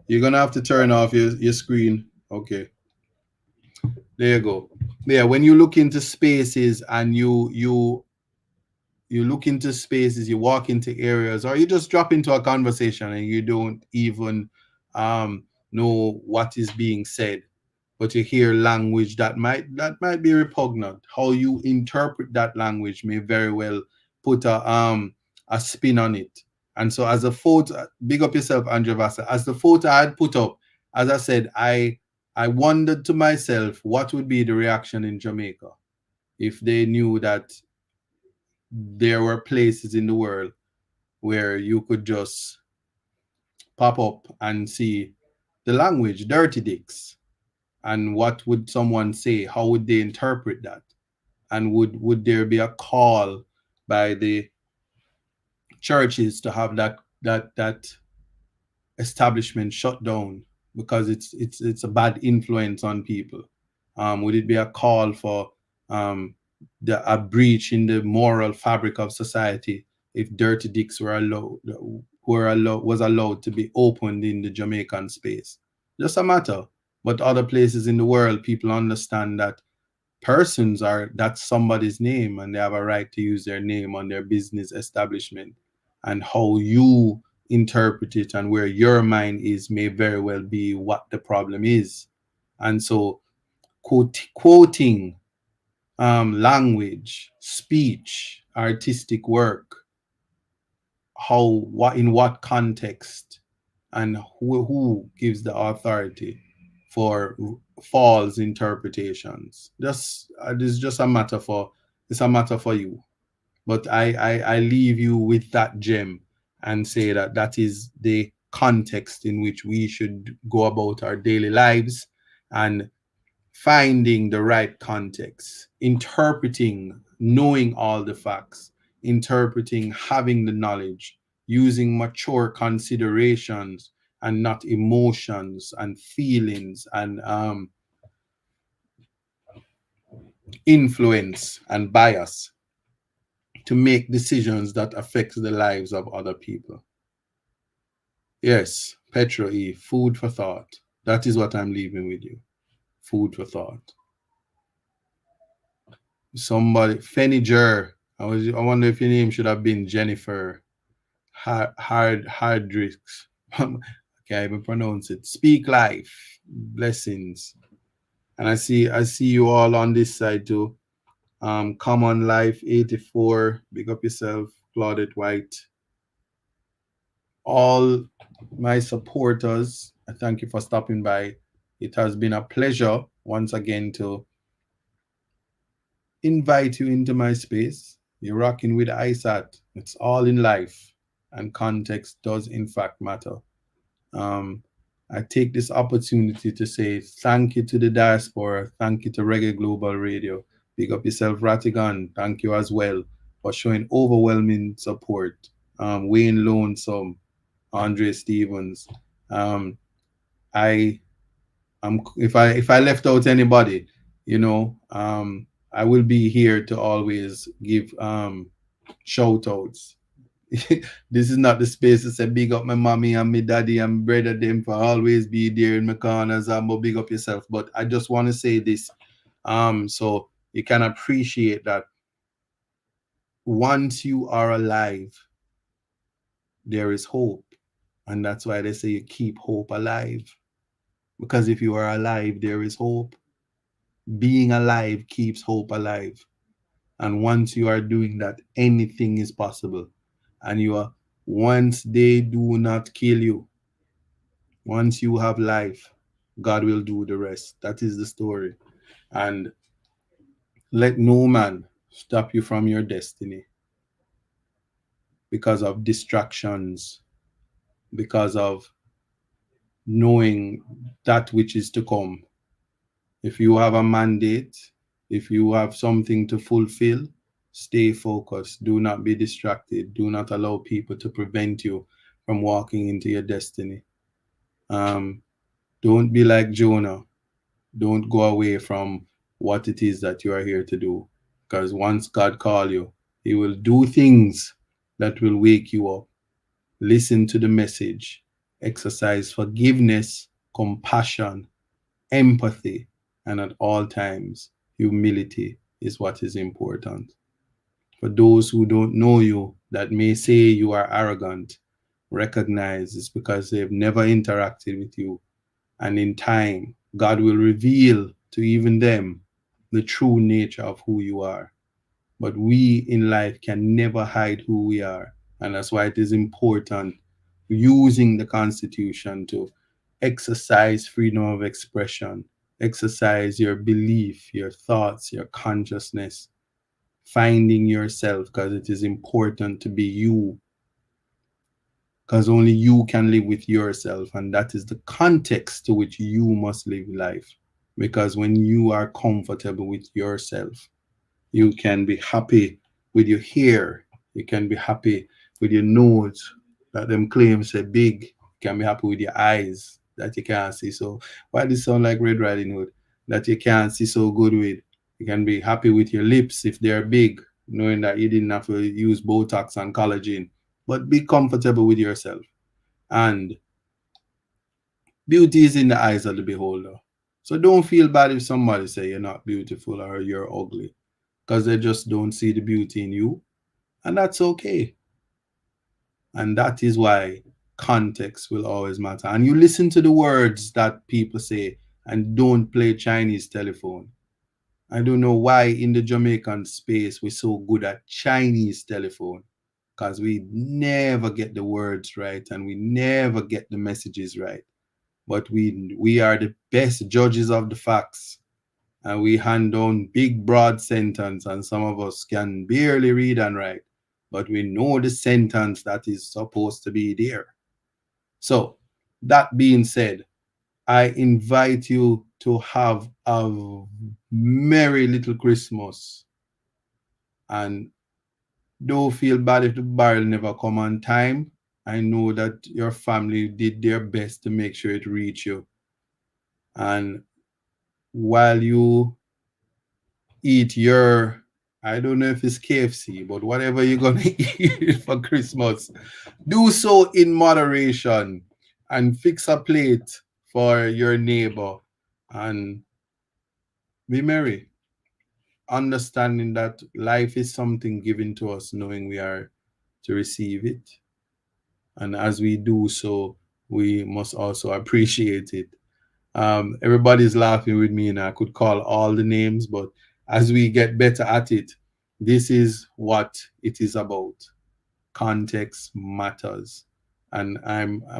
you're gonna have to turn off your screen. Okay, there you go. Yeah, when you look into spaces and you look into spaces, you walk into areas, or you just drop into a conversation and you don't even um, know what is being said, but you hear language that might be repugnant. How you interpret that language may very well put a spin on it. And so, as a photo, big up yourself, Andrea Vassa. As the photo I had put up, as I said, I wondered to myself what would be the reaction in Jamaica if they knew that there were places in the world where you could just pop up and see the language, dirty dicks. And what would someone say? How would they interpret that? And would there be a call by the churches to have that establishment shut down because it's a bad influence on people? Would it be a call for a breach in the moral fabric of society if dirty dicks was allowed to be opened in the Jamaican space? Just a matter. But other places in the world, people understand that persons are that's somebody's name and they have a right to use their name on their business establishment, and how you interpret it and where your mind is may very well be what the problem is. And so quoting language, speech, artistic work, how what in what context, and who gives the authority for false interpretations. Just this is just a matter for it's a matter for you. But I leave you with that gem and say that that is the context in which we should go about our daily lives, and finding the right context, interpreting, knowing all the facts, interpreting, having the knowledge, using mature considerations and not emotions and feelings and influence and bias to make decisions that affect the lives of other people. Yes, Petro E, food for thought. That is what I'm leaving with you. Food for thought. Somebody, Feniger. I wonder if your name should have been Jennifer Hardricks. I can't even pronounce it. Speak life. Blessings. And I see you all on this side too. Common Life 84. Big up yourself, Claudette White. All my supporters, I thank you for stopping by. It has been a pleasure once again to invite you into my space. You're rocking with ISAT. It's all in life, and context does, in fact, matter. Um, I take this opportunity to say thank you to the diaspora. Thank you to Reggae Global Radio. Big up yourself, Ratigan. Thank you as well for showing overwhelming support. Wayne Lonesome, Andre Stevens. Um, I if I left out anybody, I will be here to always give shout outs. This is not the space to say big up my mommy and my daddy and brother them for always be there in my corners and big up yourself. But I just want to say this, so you can appreciate that once you are alive, there is hope, and that's why they say you keep hope alive. Because if you are alive, there is hope. Being alive keeps hope alive. And once you are doing that, anything is possible. And once they do not kill you, once you have life, God will do the rest. That is the story. And let no man stop you from your destiny. because of distractions, because of knowing that which is to come. If you have a mandate, if you have something to fulfill, stay focused. Do not be distracted. Do not allow people to prevent you from walking into your destiny. Um, don't be like Jonah. Don't go away from what it is that you are here to do. Because once God call you, he will do things that will wake you up. Listen to the message. Exercise forgiveness, compassion, empathy, and at all times, humility is what is important. For those who don't know you, that may say you are arrogant, recognize it's because they've never interacted with you. And in time, God will reveal to even them the true nature of who you are. But we in life can never hide who we are. And that's why it is important using the Constitution to exercise freedom of expression, exercise your belief, your thoughts, your consciousness, finding yourself, because it is important to be you, because only you can live with yourself. And that is the context to which you must live life. Because when you are comfortable with yourself, you can be happy with your hair. You can be happy with your nose that them claims say big. You can be happy with your eyes that you can't see. So why this sound like Red Riding Hood that you can't see so good with? You can be happy with your lips if they're big, knowing that you didn't have to use Botox and collagen. But be comfortable with yourself. And beauty is in the eyes of the beholder. So don't feel bad if somebody say you're not beautiful or you're ugly, because they just don't see the beauty in you. And that's okay. And that is why context will always matter. And you listen to the words that people say and don't play Chinese telephone. I don't know why in the Jamaican space we're so good at Chinese telephone, because we never get the words right and we never get the messages right. But we are the best judges of the facts, and we hand down big broad sentence, and some of us can barely read and write, but we know the sentence that is supposed to be there. So that being said, I invite you to have a merry little Christmas, and don't feel bad if the barrel never come on time. I know that your family did their best to make sure it reach you, and while you eat your, I don't know if it's KFC, but whatever you're gonna eat for Christmas, do so in moderation and fix a plate for your neighbor and be merry. Understanding that life is something given to us, knowing we are to receive it. And as we do so, we must also appreciate it. Everybody's laughing with me, and I could call all the names, but as we get better at it, this is what it is about. Context matters. And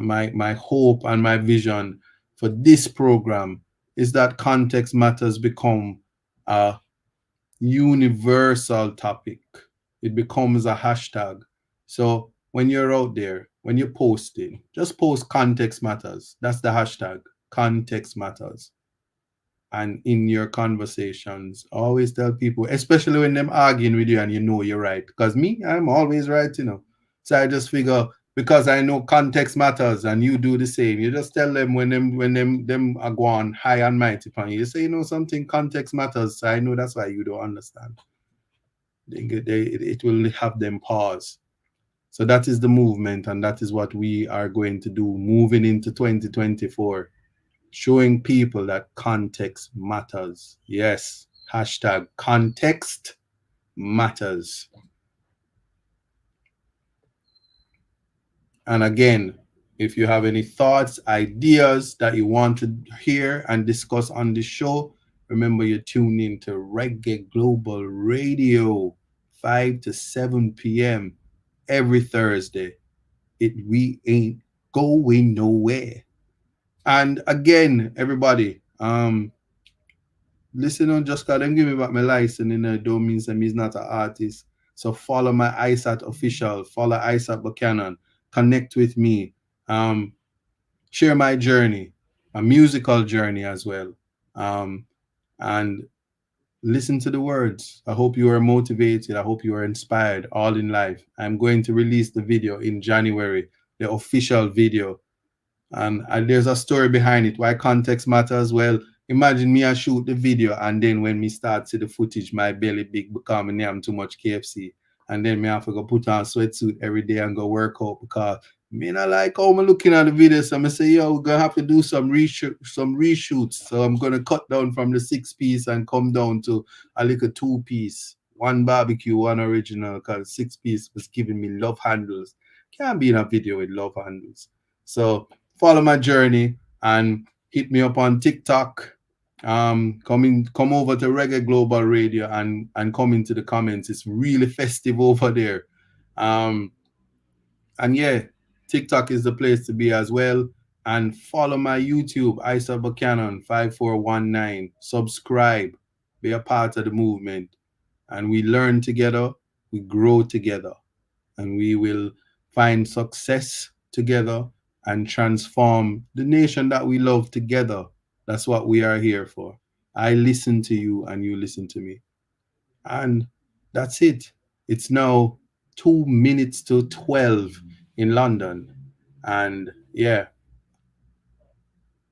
my hope and my vision for this program is that context matters become a universal topic. It becomes a hashtag. So when you're out there, when you're posting, just post context matters. That's the hashtag. Context matters. And in your conversations, always tell people, especially when them arguing with you and you know you're right. Because me, I'm always right. So I just figure, because I know context matters and you do the same. You just tell them when them are going high and mighty upon you. You say, something, context matters. So I know that's why you don't understand. It will have them pause. So that is the movement, and that is what we are going to do moving into 2024. Showing people that context matters. Yes, hashtag context matters. And again, if you have any thoughts, ideas that you want to hear and discuss on the show, remember you tune in to Reggae Global Radio, 5 to 7 p.m. every Thursday. We ain't going nowhere. And again, everybody, listen on just cause them give me back my license, don't mean that me's not an artist. So follow my ISAT official, follow ISAT Buchanan, connect with me, share my journey, a musical journey as well. And listen to the words. I hope you are motivated. I hope you are inspired all in life. I'm going to release the video in January, the official video. And there's a story behind it. Why context matters? Well, imagine me I shoot the video and then when me start see the footage, my belly big because me am too much KFC. And then me have to go put on sweatsuit every day and go work out because me not like how I'm looking at the video. So I say, yo, we're gonna have to do some reshoots. So I'm gonna cut down from the 6-piece and come down to a little 2-piece. One barbecue, one original, because 6-piece was giving me love handles. Can't be in a video with love handles. So follow my journey and hit me up on TikTok. Come over to Reggae Global Radio and come into the comments. It's really festive over there. And yeah, TikTok is the place to be as well. And follow my YouTube, Isa Buchanan 5419. Subscribe, be a part of the movement, and we learn together, we grow together, and we will find success together and transform the nation that we love together. That's what we are here for. I listen to you and you listen to me. And that's it. It's now 2 minutes to 12 in London. And yeah,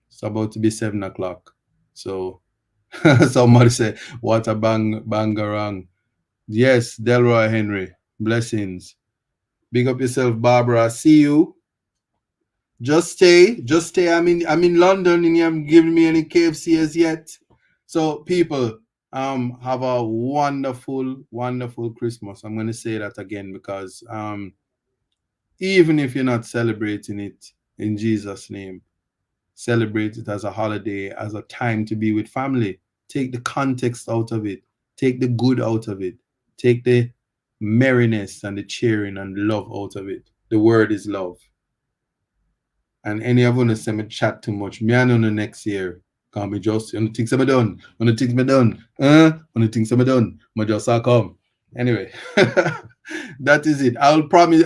it's about to be 7 o'clock. So somebody said, what a bangarang. Yes, Delroy Henry. Blessings. Big up yourself, Barbara. See you. Just stay. I'm in London and you haven't given me any KFC as yet. So people, have a wonderful, wonderful Christmas. I'm gonna say that again because even if you're not celebrating it in Jesus' name, celebrate it as a holiday, as a time to be with family. Take the context out of it. Take the good out of it. Take the merriness and the cheering and love out of it. The word is love. And any of you say me chat too much, me and the next year. Can me just, you know, things I'm done. When the things me done. When the things I'm done. Me just come. Anyway, that is it. I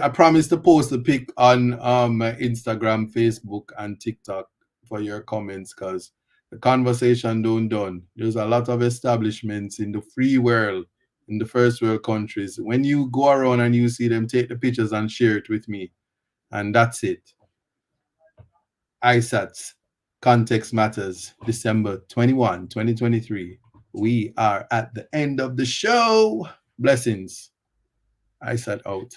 promise to post the pic on Instagram, Facebook, and TikTok for your comments because the conversation don't done. There's a lot of establishments in the free world, in the first world countries. When you go around and you see them, take the pictures and share it with me. And that's it. ISATs, Context Matters, December 21, 2023. We are at the end of the show. Blessings. ISAT out.